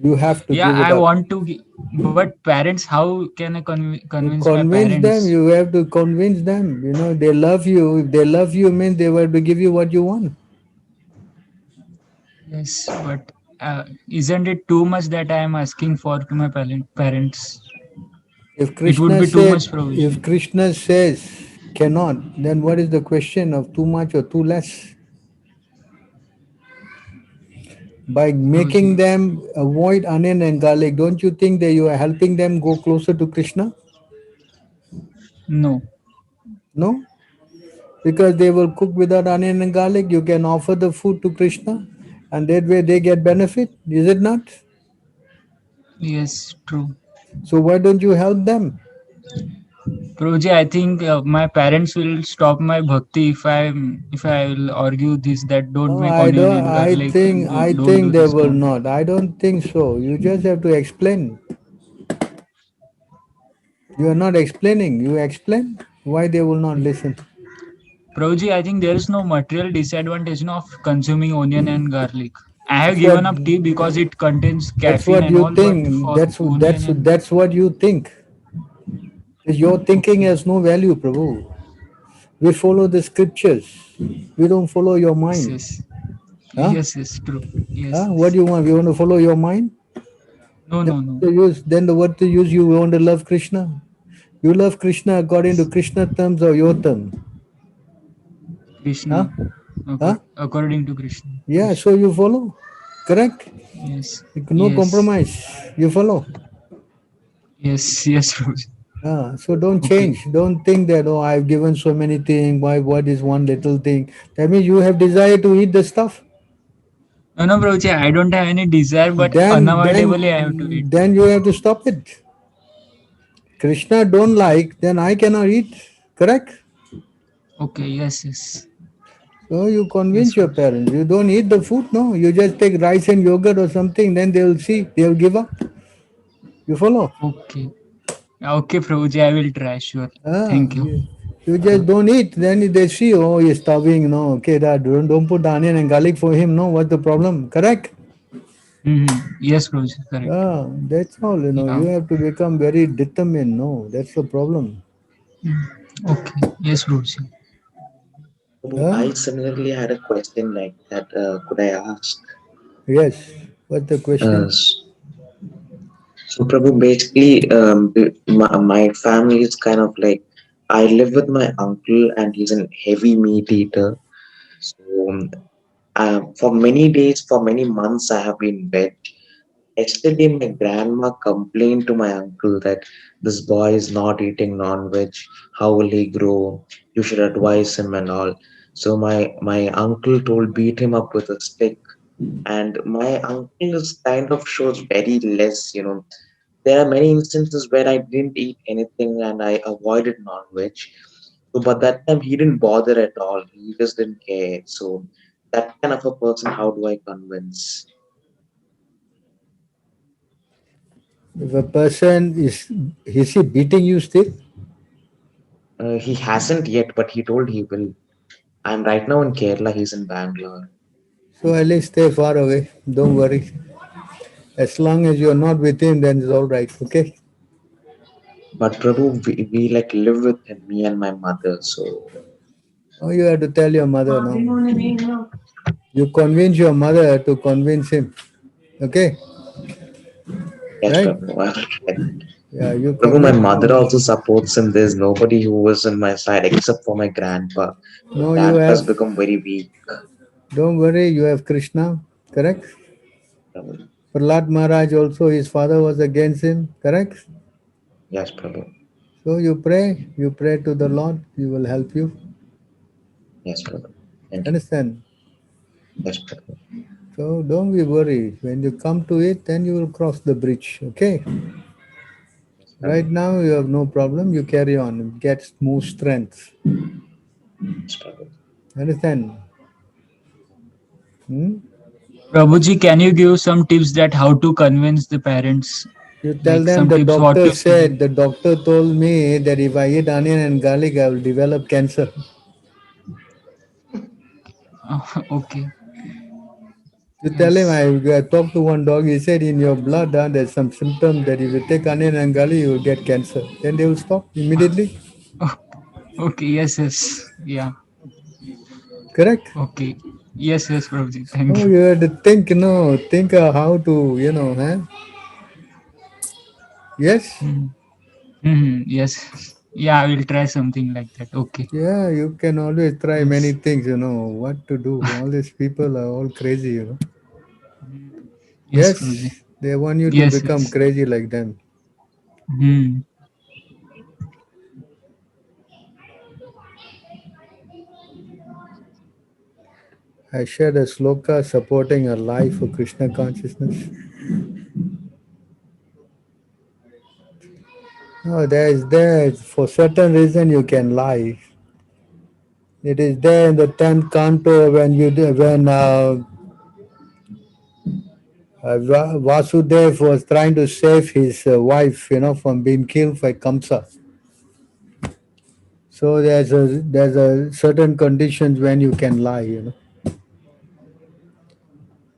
You have to Yeah, give it I up. want to, but parents, how can I You convince my convince them. parents? You have to convince them. They love you. If they love you, means they will give you what you want. Yes, but isn't it too much that I am asking for to my parents? If It would Krishna be too said, much, Prabhuji. if Krishna says cannot, then what is the question of too much or too less? By making Prabhuji. them avoid onion and garlic, don't you think that you are helping them go closer to Krishna? No. No? Because they will cook without onion and garlic, you can offer the food to Krishna and that way they get benefit. Is it not? Yes, true. So why don't you help them? Prabhuji, I think my parents will stop my bhakti if I will argue this that don't No, make I onion don't. and garlic. I Don't do think they this. will Don't. not. I don't think so. You just have to explain. You are not explaining. You explain why they will not listen. Prabhuji, I think there is no material disadvantage of consuming onion and garlic. I have That's what. given up tea because it contains That's caffeine what and you all, but think. for That's onion that's and that's what you think. Your thinking okay. has no value, Prabhu. We follow the scriptures. We don't follow your Yes, mind. yes. Huh? Yes, yes, true. Yes, Huh? What yes. do you want? You want to follow your mind? No, Then no, what no. to use? Then what to use? You want to love Krishna? You love Krishna according to Krishna terms or your term? Huh? Krishna, Huh? according to Krishna. Yeah. Krishna. So you follow. Correct. Yes, No yes, compromise. You follow. yes, yes, Prabhuji. So don't Okay. change. Don't think that, oh, I've given so many things. Why? What is one little thing? That means you have desire to eat the stuff. No, Prabhuji, I don't have any desire, but then unavoidably I have to eat. then you have to stop it. Krishna don't like, then I cannot eat. Correct? Okay, yes. So you convince Yes, your Prabhuji. parents. You don't eat the food, no. You just take rice and yogurt or something, then they will see, they will give up. You follow? Okay. Okay, Prabhuji, I will try, sure. Thank you. You just don't eat, then they see, oh, he's starving, no. Okay, that don't put the onion and garlic for him, no. What's the problem? Correct? Yes, Prabhuji, correct. Yeah, that's all, Yeah. You have to become very determined, no. That's the problem. Okay. Yes, Prabhuji. I similarly had a question like that. Could I ask? Yes. What's the question? So, Prabhu, basically, my family is kind of like I live with my uncle, and he's a heavy meat eater. So, for many days, for many months, I have been veg. Yesterday, my grandma complained to my uncle that this boy is not eating non-veg. How will he grow? You should advise him and all. So my uncle told beat him up with a stick, and my uncle is kind of shows very less. There are many instances where I didn't eat anything and I avoided non-veg. So, but that time he didn't bother at all. He just didn't care. So that kind of a person, how do I convince? If a person is he beating you still? He hasn't yet, but he told he will. I'm right now in Kerala. He's in Bangalore. So at least stay far away. Don't worry. As long as you're not with him, then it's all right. Okay. But Prabhu, we like live with him, me and my mother. So Oh, you have to tell your mother now. You convince your mother to convince him. Okay. yes, Right? Prabhu, I will try that. Yeah, you Prabhu, my convince your mother also mother. supports him. There's nobody who is on my side except for my grandpa. My No, you dad has have. become very weak. Don't worry. You have Krishna. Correct. Prabhu. Prahlad Maharaj also, his father was against him. Correct. Yes, Prabhu. So you pray. You pray to the Lord. He will help you. Yes, Prabhu. Thank you. Understand? Yes, Prabhu. So don't be worried. When you come to it, then you will cross the bridge. Okay. Yes, Right Prabhu. now you have no problem. You carry on. Get more strength. Yes, Prabhu. Understand? Hmm? Prabhuji, can you give some tips that how to convince the parents? You tell Like them some the tips what doctor to do? said, the doctor told me that if I eat onion and garlic, I will develop cancer. Okay. You tell him, Yes. I talked to one dog, he said in your blood there's some symptom that if you take onion and garlic, you will get cancer. Then they will stop immediately. Okay. Yes. Yeah. Correct? Okay. Yes, Prabhuji. Thank Oh, you. you have to think, think how to, huh? Yes? Yes. Yeah, I will try something like that. Okay. Yeah, you can always try many Yes. things, what to do. All these people are all crazy. Yes, Prabhuji. Yes, they want you to become Yes. crazy like them. Hmm. I shared a sloka supporting a life for Krishna consciousness. No, there for certain reason you can lie. It is there in the 10th canto when Vasudev was trying to save his wife, from being killed by Kamsa. So there's a certain conditions when you can lie,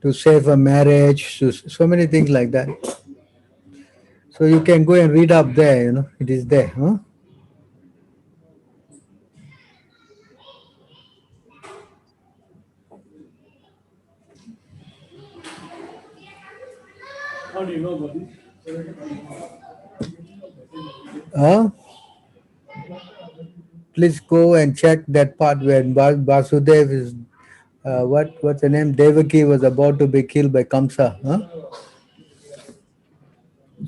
to save a marriage, so many things like that. So you can go and read up there, it is there, huh? Huh? Please go and check that part when Vasudev is what's the name? Devaki was about to be killed by Kamsa, huh?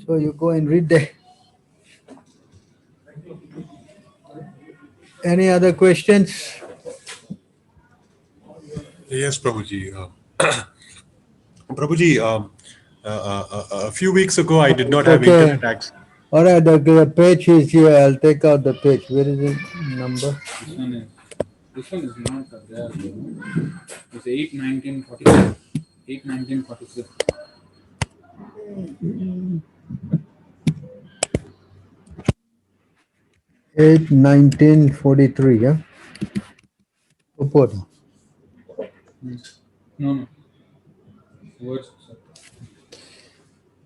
So you go and read there. Any other questions? Yes, Prabhuji. Prabhuji, a few weeks ago, I did not It's have okay. internet access. All right, the page is here. I'll take out the page. Where is the number? This one is not there. It's 8/19/43. 8/19/43. 8/19/43. Yeah. Upward. No. Words.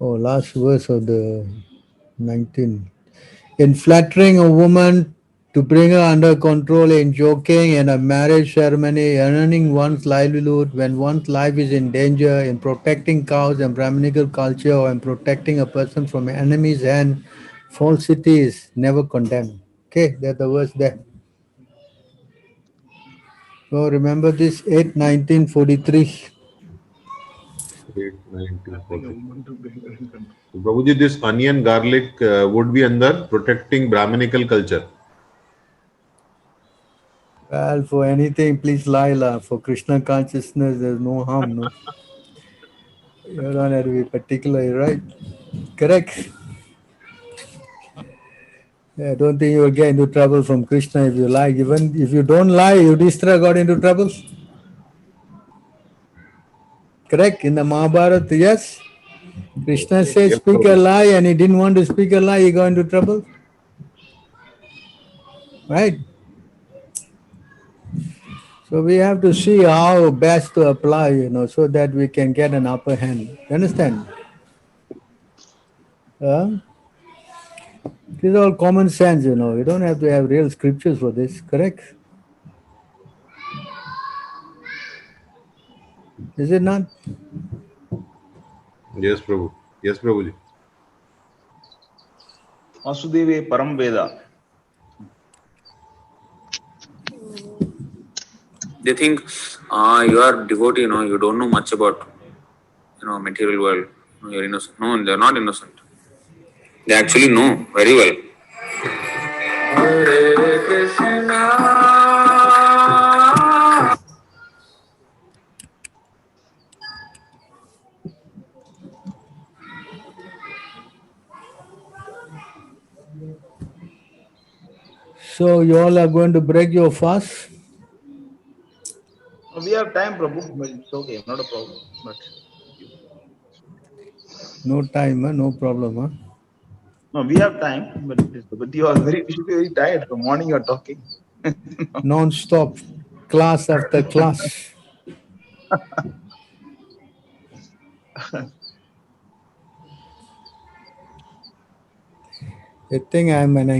Oh, last verse of the 19. In flattering a woman to bring her under control, in joking in a marriage ceremony, earning one's livelihood when one's life is in danger, in protecting cows and Brahminical culture, or in protecting a person from enemies and falsity is never condemned. Okay, that's the verse there. So remember this 8/19/43. 8/19/43. So, Prabhuji, this onion garlic would be under protecting Brahminical culture. Well, for anything, please lie, la. For Krishna consciousness, there's no harm, no. You don't have to be particular, right? Correct. I don't think you will get into trouble from Krishna if you lie. Even if you don't lie, Yudhishthira got into trouble. Correct? In the Mahabharata, yes. Krishna said, Yes, speak a Prabhuji. lie, and he didn't want to speak a lie, he got into trouble. Right? So we have to see how best to apply, so that we can get an upper hand. You understand? This is all common sense, You don't have to have real scriptures for this, correct? Is it not? Yes, Prabhu. Yes, Prabhuji. Vasudeve Param Veda. They think you are devotee, you don't know much about material world. You're innocent. No, they're not innocent. They actually know very well. Hare Krishna. So you all are going to break your fast? We have time, Prabhu, but it's okay, not a problem. But No time, no problem. Huh? no, we have time, but you are very tired. From morning you are talking. Non-stop, class after class. I think I'm an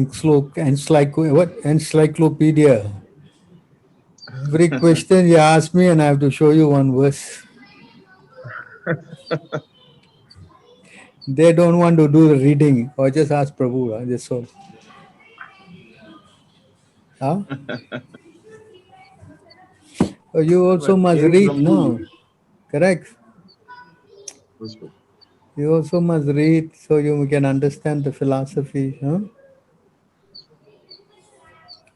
encyclopedia. Every question you ask me, and I have to show you one verse. They don't want to do the reading, or just ask Prabhu. That's all. Huh? Oh, you also must read, no? Correct. You also must read so you can understand the philosophy. Huh?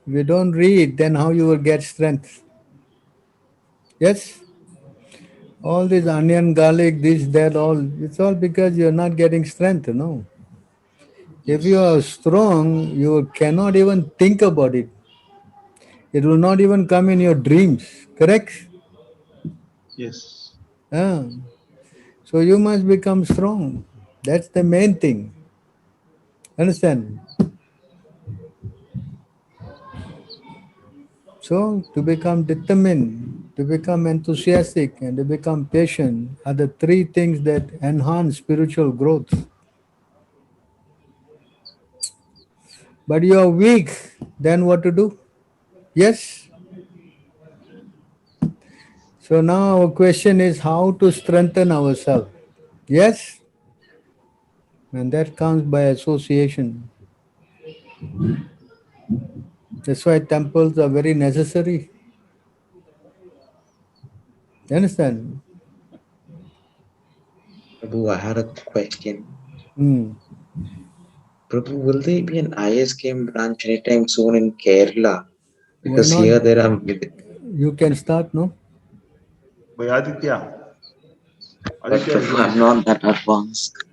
If you don't read, then how you will get strength? Yes? All this onion, garlic, this, that, all, it's all because you're not getting strength, If you are strong, you cannot even think about it. It will not even come in your dreams, correct? Yes. So you must become strong. That's the main thing. Understand? So to become determined, to become enthusiastic, and to become patient are the three things that enhance spiritual growth. But you are weak, then what to do? Yes? So now our question is how to strengthen ourselves. Yes? And that comes by association. That's why temples are very necessary. You understand? Prabhu, I had a question. Hmm. Prabhu, will there be an ISKM branch anytime soon in Kerala? Because Why not? here there are. You can start, no? By Aditya. But Prabhu, I'm not that advanced.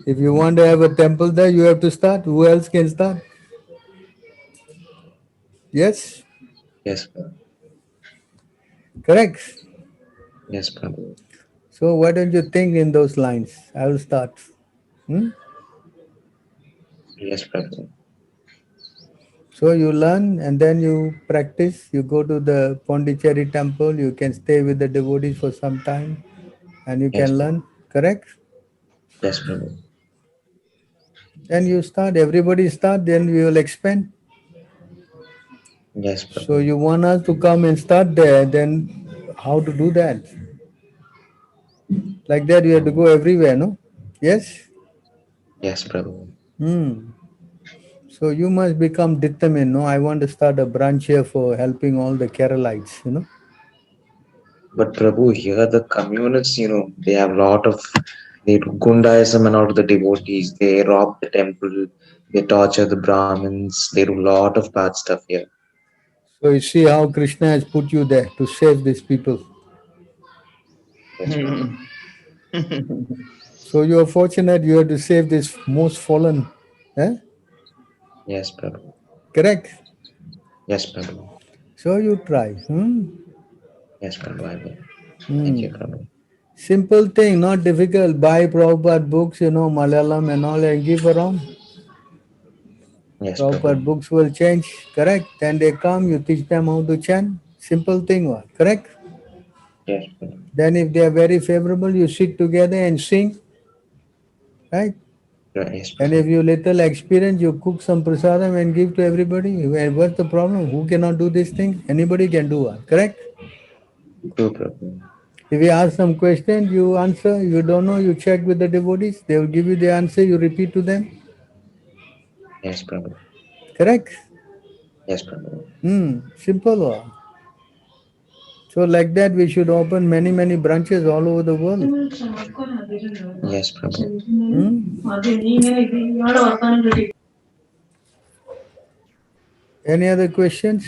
If you want to have a temple there, you have to start. Who else can start? Yes? Yes, Prabhu. Correct? Yes, Prabhu. So why don't you think in those lines? I will start. Hmm? Yes, Prabhu. So you learn and then you practice. You go to the Pondicherry temple. You can stay with the devotees for some time and you Yes, can learn. Correct? Yes, Prabhu. Then you start. Everybody start. Then we will expand. Yes, Prabhu. So you want us to come and start there. Then how to do that? Like that, you have to go everywhere, no? Yes? Yes, Prabhu. So you must become determined, no? I want to start a branch here for helping all the Keralites, you know? But Prabhu, here the communists, they have a lot of, they do Gundaism and all of the devotees. They rob the temple. They torture the Brahmins. They do a lot of bad stuff here. So you see how Krishna has put you there to save these people. Yes, Prabhu. So you are fortunate you have to save this most fallen. Eh? Yes, Prabhu. Correct? Yes, Prabhu. So you try. Yes, Prabhu, I will. Thank you, Prabhu. Simple thing, not difficult. Buy Prabhupada books, Malayalam and all, and give around. Yes, Prabhupada Prabhu. books will change, correct? Then they come, you teach them how to chant. Simple thing, what? Correct? Yes, Prabhu. Then if they are very favorable, you sit together and sing, right? Yes, And Prabhu. if you little experience, you cook some prasadam and give to everybody. What's the problem? Who cannot do this thing? Anybody can do it, correct? True, Prabhu. If you ask some question, you answer. You don't know, you check with the devotees. They will give you the answer, you repeat to them. Yes, Prabhu. Correct? Yes, Prabhu. Simple. So like that, we should open many branches all over the world. Yes, Prabhu. Any other questions?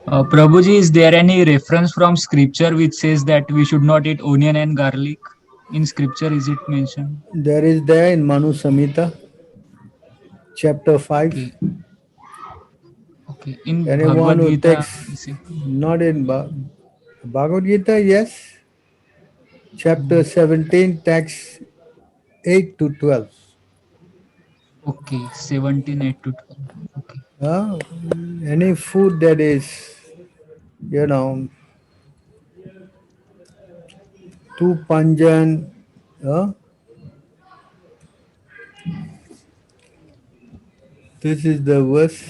Prabhuji, is there any reference from scripture which says that we should not eat onion and garlic? In scripture, is it mentioned? There is there in Manu Samhita, chapter 5. Okay. In Anyone Bhagavad who Gita, takes, not in Bhagavad Gita, yes. Chapter 17, text 8 to 12. Okay, 17, 8 to 12. Okay. Any food that is, too pungent, this is the verse.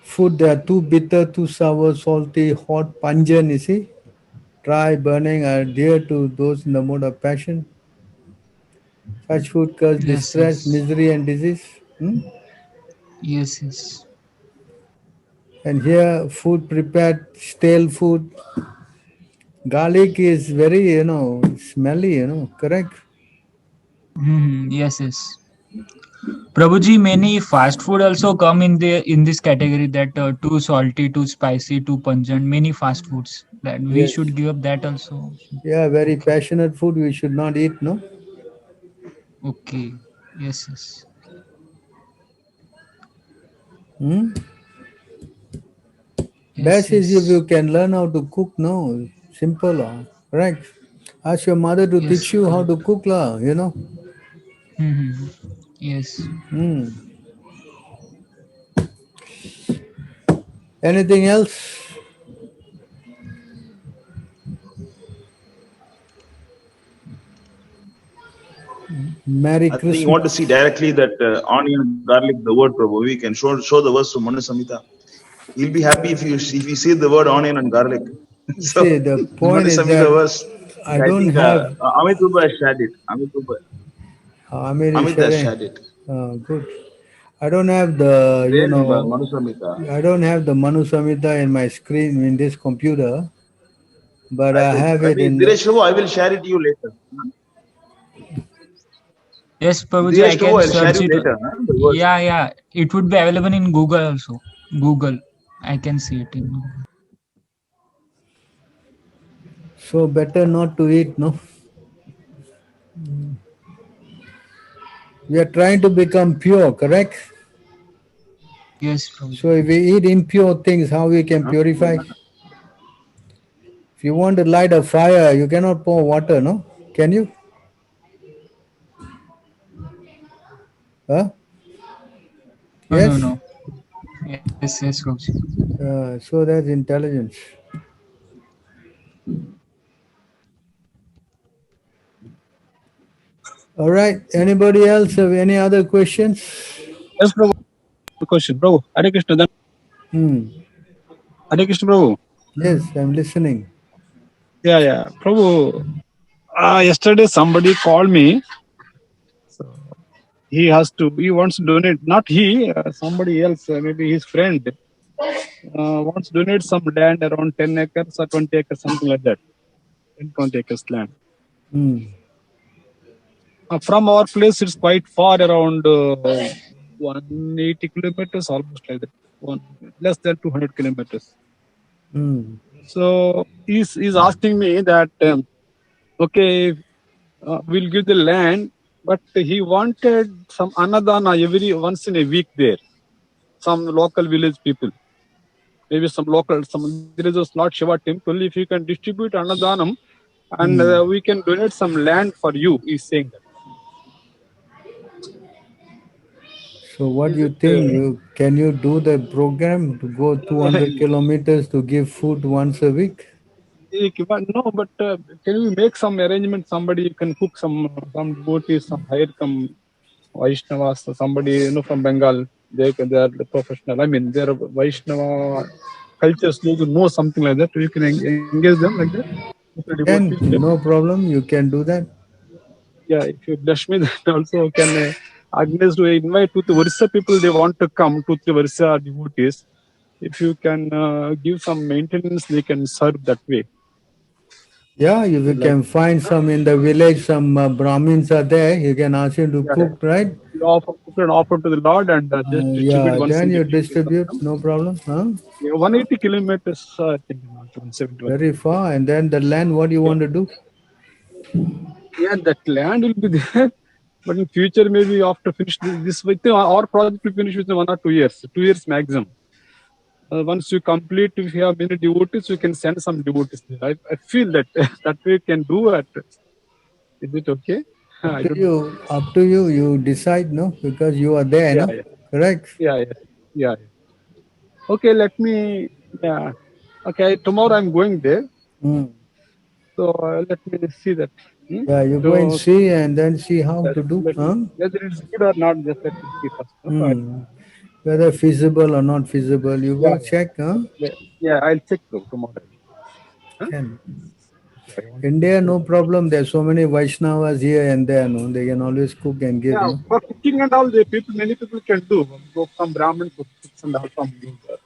Food that are too bitter, too sour, salty, hot, pungent, you see? Dry, burning, are dear to those in the mode of passion. Such food cause distress, misery, and disease. Yes. And here, food prepared, stale food. Garlic is very, smelly, correct? Yes. Prabhuji, many fast food also come in this category that too salty, too spicy, too pungent. Many fast foods that we Yes. should give up that also. Yeah, very passionate food we should not eat, no? Okay. Yes. Best is if you can learn how to cook, no? Simple, right? Ask your mother to teach you how to cook, Yes. Anything else? Merry I think Christmas. you want to see directly that onion, garlic, the word Prabhu. We can show the verse from Manu Samhita. You'll be happy if you see the word onion and garlic. So, see, the point Manu is Samhita that verse. I don't think have. Amit Uba has shared it. Amit has shared it. Good. I don't have the, There in Manu Samhita. I don't have the Manu Samhita in my screen in this computer, but I have it in. Dinesh Prabhu, I will share it to you later. Yes, Prabhuji, I DS2, can I'll share search you it. later. The verse. Yeah, yeah. It would be available in Google also. Google. I can see it in. So better not to eat, no? We are trying to become pure, correct? Yes, Prabhuji. So if we eat impure things, how we can purify? If you want to light a fire, you cannot pour water, no? Can you? Huh? No, no, Yes? no. Yes, yes, Prabhuji. So that's intelligence. All right. Anybody else have any other questions? Yes, Prabhu. Question, Prabhu. Hare Krishna. Then Hare Krishna, Prabhu. Yes, I'm listening. Yeah, yeah, Prabhu. Yesterday somebody called me. So he wants to donate. Not he, somebody else, maybe his friend, wants to donate some land around 10 acres or 20 acres, something like that. 10, 20 acres land. From our place, it's quite far, around 180 kilometers, almost like that. Less than 200 kilometers. So he's asking me that, okay, we'll give the land, but he wanted some anadana every once in a week there. Some local village people, maybe some there is a Lord Shiva temple. If you can distribute annadanam, and we can donate some land for you, he's saying that. So what do you think? Can you do the program to go 200 kilometers to give food once a week? No, but can we make some arrangement? Somebody can cook some devotees, some hire some Vaishnavas, somebody from Bengal. They are the professional. I mean, they are Vaishnava cultures. Those who know something like that. You can engage them like that. Then no problem. You can do that. Yeah, if you bless me, then also can Agnes to invite 2-3 Orissa people. They want to come, 2-3 Orissa devotees. If you can give some maintenance, they can serve that way. Yeah, if you can find some in the village, some Brahmins are there, you can ask him to cook, right? You offer to the Lord and just distribute once then in a you week. distribute, no problem. Huh? 180 kilometers, I think, 170. Very far. And then the land, what do you want to do? Yeah, that land will be there. But in future, maybe after finish this, our project will finish within 1 or 2 years, 2 years maximum. Once you complete, if you have many devotees, you can send some devotees there. I feel that that way can do it. Is it okay? Up to you. You decide, no? Because you are there, no? Correct? Yeah. Okay, let me. Yeah. Okay, tomorrow I'm going there. So let me see that. Yeah, you go and see and then see how to do. Whether it's good or not, just let me see first. Whether feasible or not feasible, you go check, huh? Yeah, I'll check tomorrow. Can. India, no problem. There's so many Vaishnavas here and there, no? They can always cook and give, no? For cooking and all, many people can do. Go from Brahmin to cooks and all from.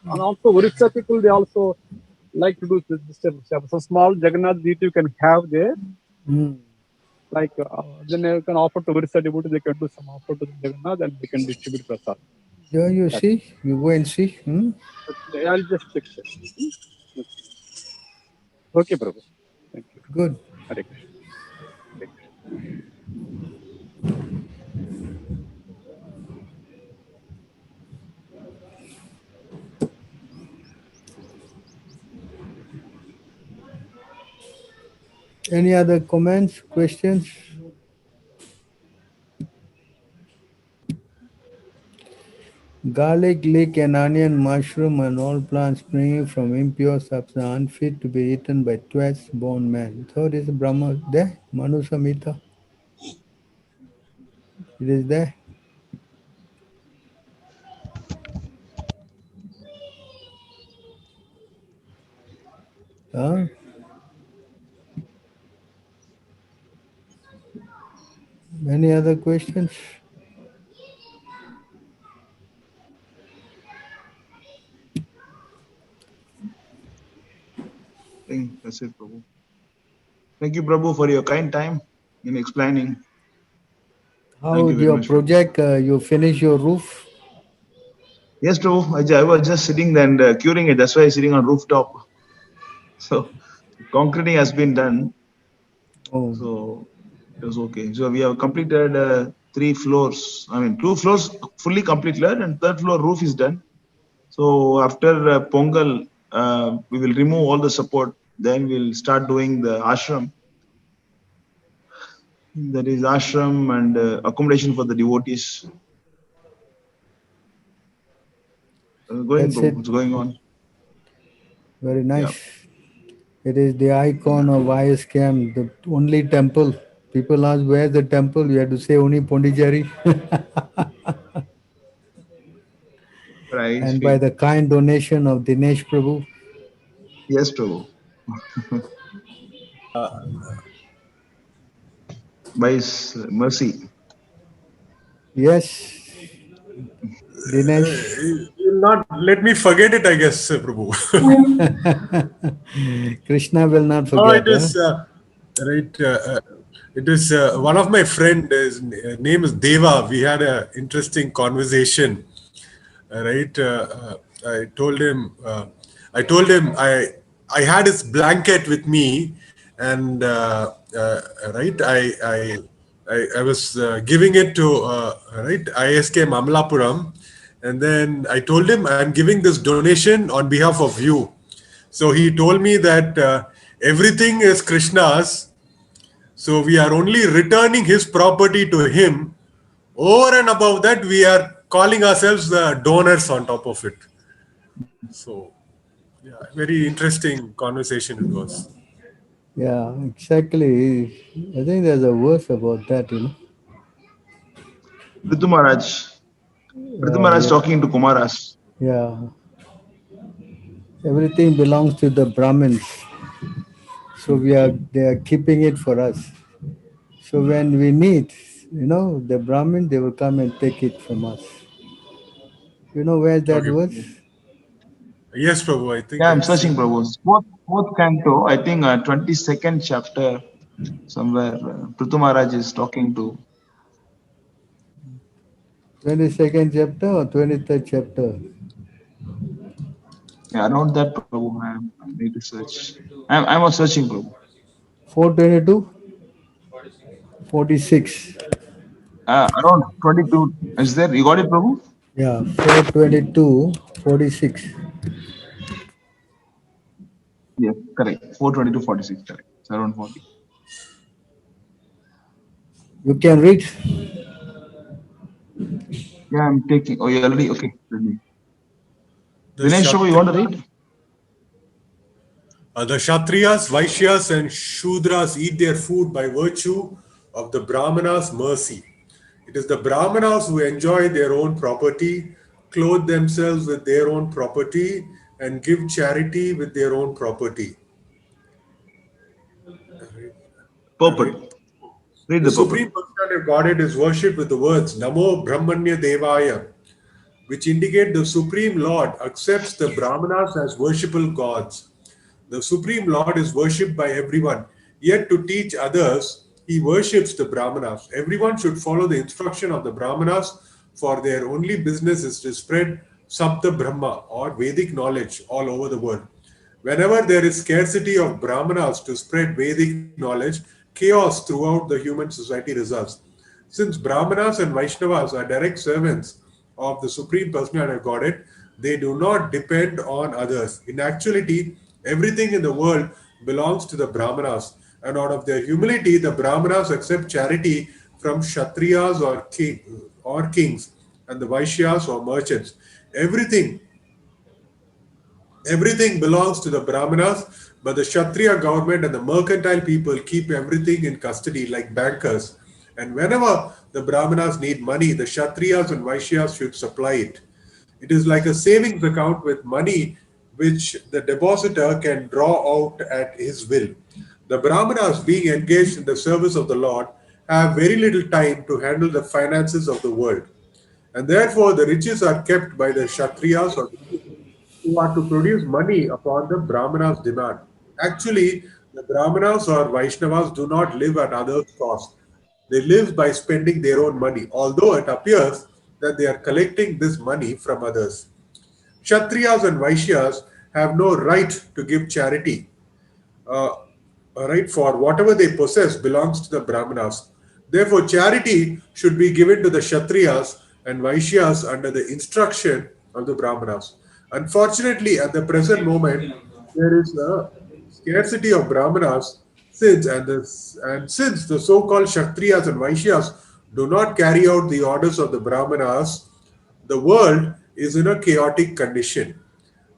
And also, Orissa people, they also like to do this. So small Jagannath Deity you can have there. Like, then you can offer to Orissa devotee, they can do some offer to Jagannath and they can distribute prasad. Yeah, you see? You go and see. I'll just check that. Okay, Prabhu. Thank you. Good. Hare Krishna. Any other comments, questions? Garlic, leek, and onion, mushroom, and all plants springing from impure substance unfit to be eaten by twice-born man. Third is Brahma. There, Manu Samhita. It is there. Huh? Any other questions? I think that's it, Prabhu. Thank you, Prabhu, for your kind time in explaining. How Thank you is very your much. project? You finish your roof? Yes, Prabhu. I was just sitting there and curing it. That's why I'm sitting on rooftop. So concreting has been done. Oh, So it was okay. So we have completed 3 floors. I mean, 2 floors fully completed, and third floor roof is done. So after Pongal, we will remove all the support. Then we'll start doing the ashram. That is ashram and accommodation for the devotees. Going, that's it. Prabhu. It's going on. Very Yeah. nice. It is the icon of ISKM, the only temple. People ask, where's the temple? You have to say only Pondicherry. Right. And by the kind donation of Dinesh Prabhu. Yes, Prabhu. By His mercy. Yes, Dinesh. You'll not let me forget it, I guess, Prabhu. Krishna will not Oh, forget. it is right. It is one of my friend. His name is Deva. We had a interesting conversation. Right. I told him. I told him I had his blanket with me, and right. I was giving it to right ISK Mamlapuram, and then I told him I'm giving this donation on behalf of you. So he told me that everything is Krishna's, so we are only returning his property to him. Over and above that, we are calling ourselves the donors on top of it. So, yeah, very interesting conversation it was. Yeah, exactly. I think there's a verse about that, Prithu Maharaj. Prithu Maharaj talking to Kumaras. Yeah. Everything belongs to the Brahmins. So they are keeping it for us. So when we need, the Brahmin, they will come and take it from us. You know where that Okay. was? Yes, Prabhu, I think Yeah, I'm I've searching, seen. Prabhu. Fourth canto, I think 22nd chapter, somewhere Prithu Maharaj is talking to. 22nd chapter or 23rd chapter? Yeah, around that, Prabhu. I need to search. I'm searching, Prabhu. 422? 46. Around 22. Is there? You got it, Prabhu? Yeah, 422, 46. Yes, correct. 422, 46. Correct. It's around 40. You can read. Yeah, I'm taking. Oh, you already. Okay. Ready. The Dinesh Prabhu, you want to read? The Kshatriyas, Vaishyas, and Shudras eat their food by virtue of the Brahmanas' mercy. It is the Brahmanas who enjoy their own property, clothe themselves with their own property, and give charity with their own property. Purport. Read The the purport. Supreme Personality of Godhead is worshipped with the words Namo Brahmanya Devaya, which indicate the Supreme Lord accepts the Brahmanas as worshipable gods. The Supreme Lord is worshipped by everyone, yet to teach others, he worships the Brahmanas. Everyone should follow the instruction of the Brahmanas, for their only business is to spread Sabda Brahma or Vedic knowledge all over the world. Whenever there is scarcity of Brahmanas to spread Vedic knowledge, chaos throughout the human society results. Since Brahmanas and Vaishnavas are direct servants of the Supreme Personality of Godhead, they do not depend on others. In actuality, everything in the world belongs to the Brahmanas, and out of their humility, the Brahmanas accept charity from Kshatriyas or kings, and the Vaishyas or merchants. Everything belongs to the Brahmanas, but the Kshatriya government and the mercantile people keep everything in custody like bankers. And whenever the Brahmanas need money, the Kshatriyas and Vaishyas should supply it. It is like a savings account with money which the depositor can draw out at his will. The Brahmanas, being engaged in the service of the Lord, have very little time to handle the finances of the world. And therefore, the riches are kept by the Kshatriyas or who are to produce money upon the Brahmanas' demand. Actually, the Brahmanas or Vaishnavas do not live at others' cost. They live by spending their own money, although it appears that they are collecting this money from others. Kshatriyas and Vaishyas have no right to give charity. Right, for whatever they possess belongs to the Brahmanas. Therefore, charity should be given to the Kshatriyas and Vaishyas under the instruction of the Brahmanas. Unfortunately, at the present moment, there is a scarcity of Brahmanas since the so-called Kshatriyas and Vaishyas do not carry out the orders of the Brahmanas, the world is in a chaotic condition.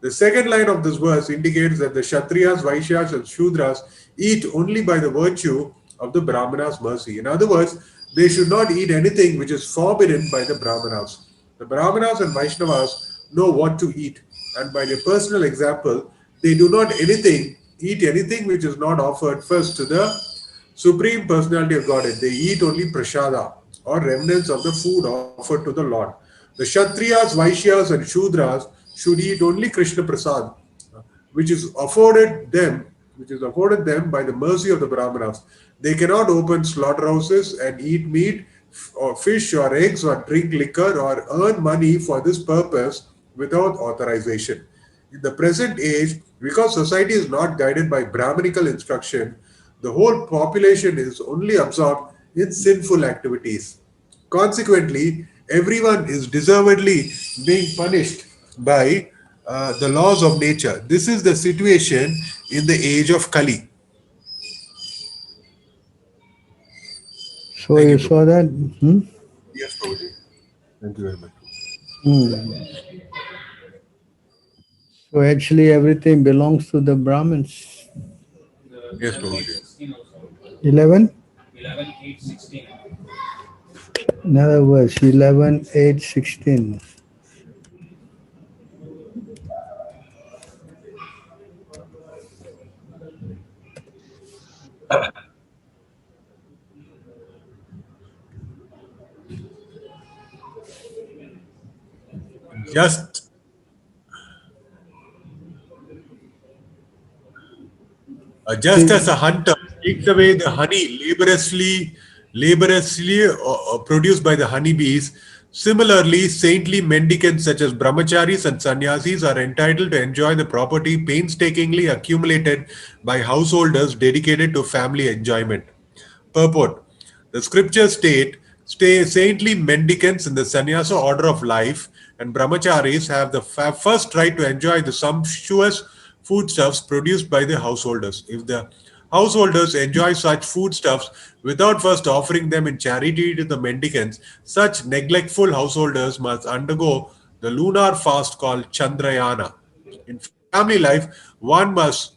The second line of this verse indicates that the Kshatriyas, Vaishyas, and Shudras eat only by the virtue of the Brahmanas' mercy. In other words, they should not eat anything which is forbidden by the Brahmanas. The Brahmanas and Vaishnavas know what to eat, and by their personal example, they do not eat anything which is not offered first to the Supreme Personality of Godhead. They eat only prasada, or remnants of the food offered to the Lord. The Kshatriyas, Vaishyas, and Shudras should eat only Krishna Prasad, which is afforded them by the mercy of the Brahmanas. They cannot open slaughterhouses and eat meat or fish or eggs or drink liquor or earn money for this purpose without authorization. In the present age, because society is not guided by Brahmanical instruction, the whole population is only absorbed in sinful activities. Consequently, everyone is deservedly being punished by the laws of nature. This is the situation in the age of Kali. So you saw that? Yes, Prabhuji. Thank you very much. So actually everything belongs to the Brahmins. Yes, Prabhuji. 11? 11, 8, 16. Another verse, 11, 8, 16. Just as a hunter takes away the honey laboriously produced by the honeybees, similarly, saintly mendicants such as brahmacharis and sannyasis are entitled to enjoy the property painstakingly accumulated by householders dedicated to family enjoyment. Purport: the scriptures state saintly mendicants in the sannyasa order of life and brahmacharis have the first right to enjoy the sumptuous foodstuffs produced by the householders. If the householders enjoy such foodstuffs without first offering them in charity to the mendicants, such neglectful householders must undergo the lunar fast called Chandrayana. In family life, one must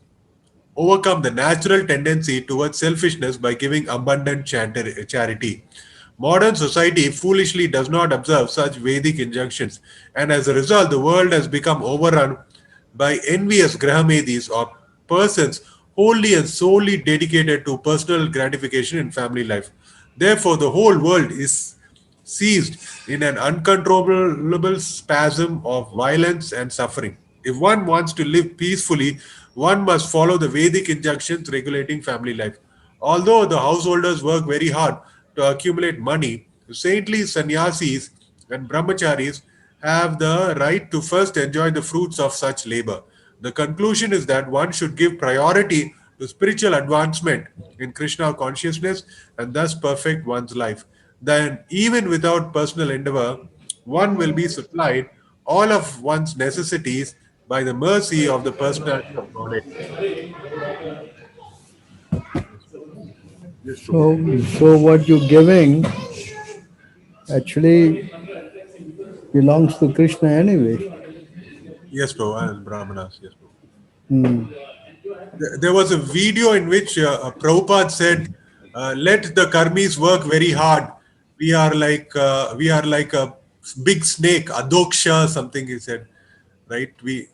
overcome the natural tendency towards selfishness by giving abundant charity. Modern society foolishly does not observe such Vedic injunctions, and as a result, the world has become overrun by envious Grahamedis or persons wholly and solely dedicated to personal gratification in family life. Therefore, the whole world is seized in an uncontrollable spasm of violence and suffering. If one wants to live peacefully, one must follow the Vedic injunctions regulating family life. Although the householders work very hard to accumulate money, the saintly sannyasis and brahmacharis have the right to first enjoy the fruits of such labor. The conclusion is that one should give priority to spiritual advancement in Krishna consciousness and thus perfect one's life. Then, even without personal endeavor, one will be supplied all of one's necessities by the mercy of the personality of Godhead. So what you're giving actually belongs to Krishna anyway. Yes, bro, and Brahmanas, yes, bro. There was a video in which Prabhupada said, let the karmis work very hard. We are like a big snake, adoksha, something he said, right? We'll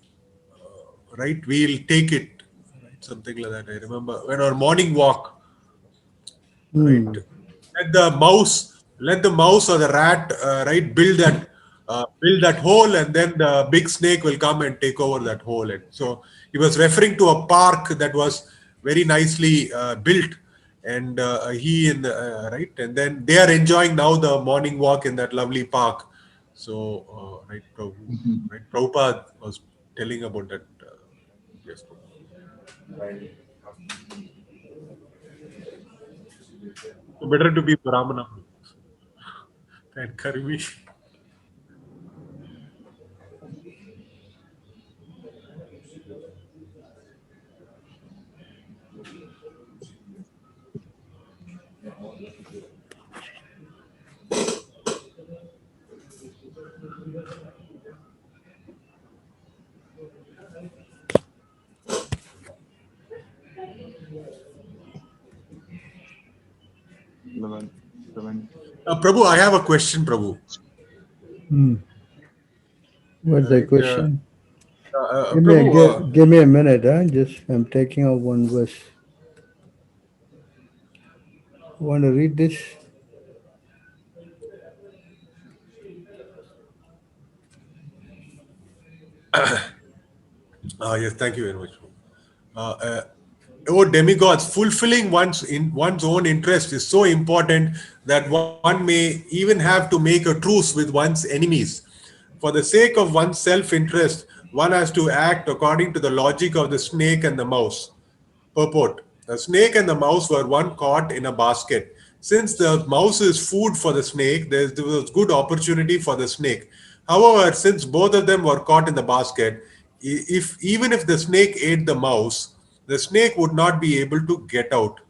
take it, right? Something like that. I remember when our morning walk, right? Let the mouse or the rat, right, build that hole, and then the big snake will come and take over that hole. And so he was referring to a park that was very nicely built, and he in the right, and then they are enjoying now the morning walk in that lovely park. So right, right, Prabhupada was telling about that. Yes, Prabhupada. So better to be Brahmana than Karmi. Prabhu, I have a question, Prabhu. What's the Right, question? Prabhu, Give me a minute. Just I'm taking out one verse. Want to read this? yes, thank you very much. Oh demigods, fulfilling one's own interest is so important that one may even have to make a truce with one's enemies. For the sake of one's self-interest, one has to act according to the logic of the snake and the mouse. Purport: the snake and the mouse were one caught in a basket. Since the mouse is food for the snake, there was good opportunity for the snake. However, since both of them were caught in the basket, even if the snake ate the mouse, the snake would not be able to get out.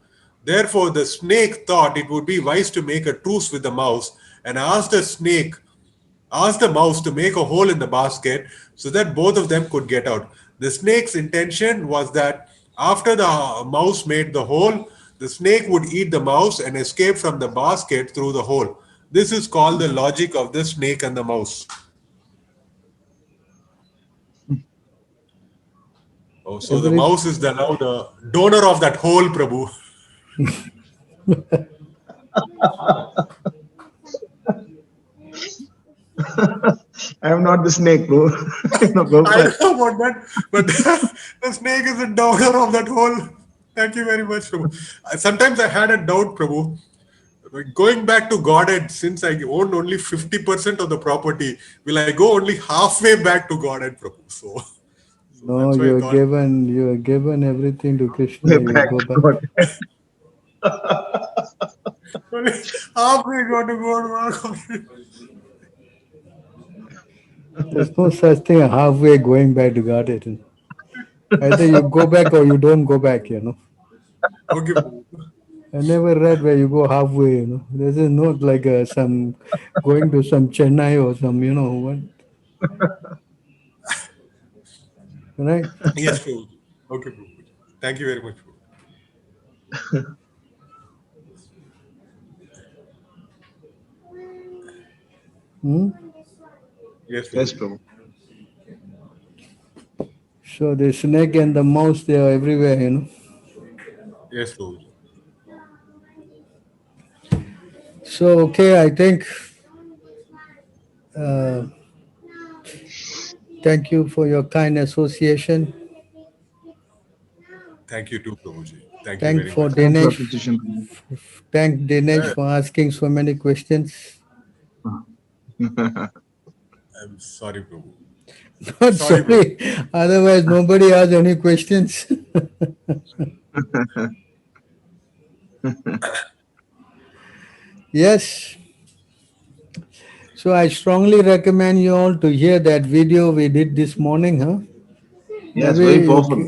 Therefore, the snake thought it would be wise to make a truce with the mouse and asked the mouse to make a hole in the basket so that both of them could get out. The snake's intention was that after the mouse made the hole, the snake would eat the mouse and escape from the basket through the hole. This is called the logic of the snake and the mouse. Oh, so the mouse is now the donor of that hole, Prabhu. I am not the snake, bro. No, I know about that, but the snake is the donor of that hole. Thank you very much, Prabhu. Sometimes I had a doubt, Prabhu. Going back to Godhead, since I own only 50% of the property, will I go only halfway back to Godhead, Prabhu? So no, you are given everything to Krishna. You go back. Only halfway got to God. There's no such thing as halfway going back to Godhead. Either you go back or you don't go back, Okay. I never read where you go halfway, This is not like some going to some Chennai or some, what. Right? Yes, Prabhu. Okay, Prabhu. Thank you very much, Prabhu. Yes, Prabhu. So the snake and the mouse, they are everywhere, Yes, Prabhu. So, okay, I think, thank you for your kind association. Thank you too, Prabhuji. Thank you Thank very for much. Dinesh. Thank Dinesh for asking so many questions. I'm sorry, Prabhu. Not sorry. Otherwise, nobody has any questions. Yes. So I strongly recommend you all to hear that video we did this morning, huh? Yes, Maybe very powerful.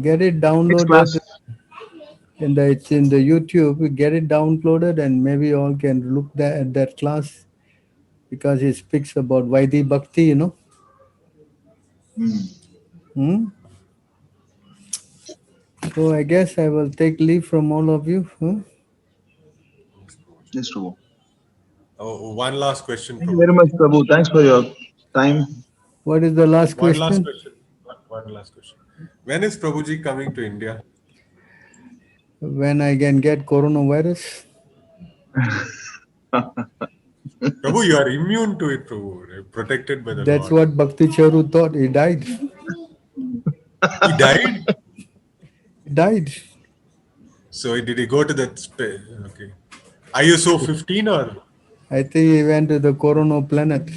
Get it downloaded. It's in the YouTube. Get it downloaded, and maybe you all can look at that class because it speaks about Vaidhi Bhakti, So I guess I will take leave from all of you. Huh? Yes, Prabhu. Oh, one last question, Thank you very much, Prabhu. Thanks for your time. What is the last One question? last question. One last question. When is Prabhuji coming to India? When I can get coronavirus. Prabhu, you are immune to it, Prabhu. Right? Protected by the That's Lord. what Bhakti Charu thought. He died. He died? He died. So did he go to that okay. ISO 15 or? I think he went to the Corona planet.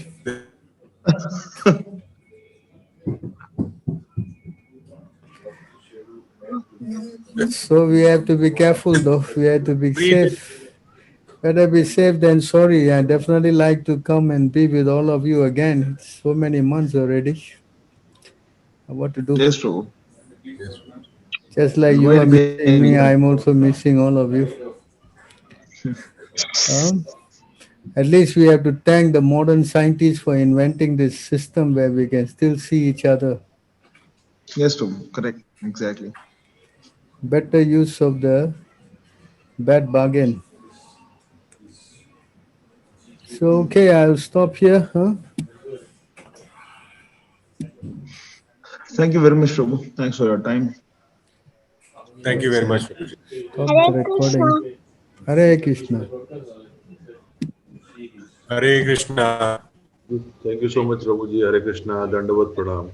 So we have to be careful though. We have to be safe. Better be safe than sorry. I definitely like to come and be with all of you again. It's so many months already. What to do? Yes, Prabhu. Just like you are missing me, I'm also missing all of you. At least we have to thank the modern scientists for inventing this system where we can still see each other. Yes, Prabhu. Correct. Exactly. Better use of the bad bargain. So, okay, I'll stop here. Thank you very much, Prabhu. Thanks for your time. Thank you very much. Stop the recording. Hare Krishna. Hare Krishna. Thank you so much, Prabhuji. Hare Krishna. Dandavat Pranam.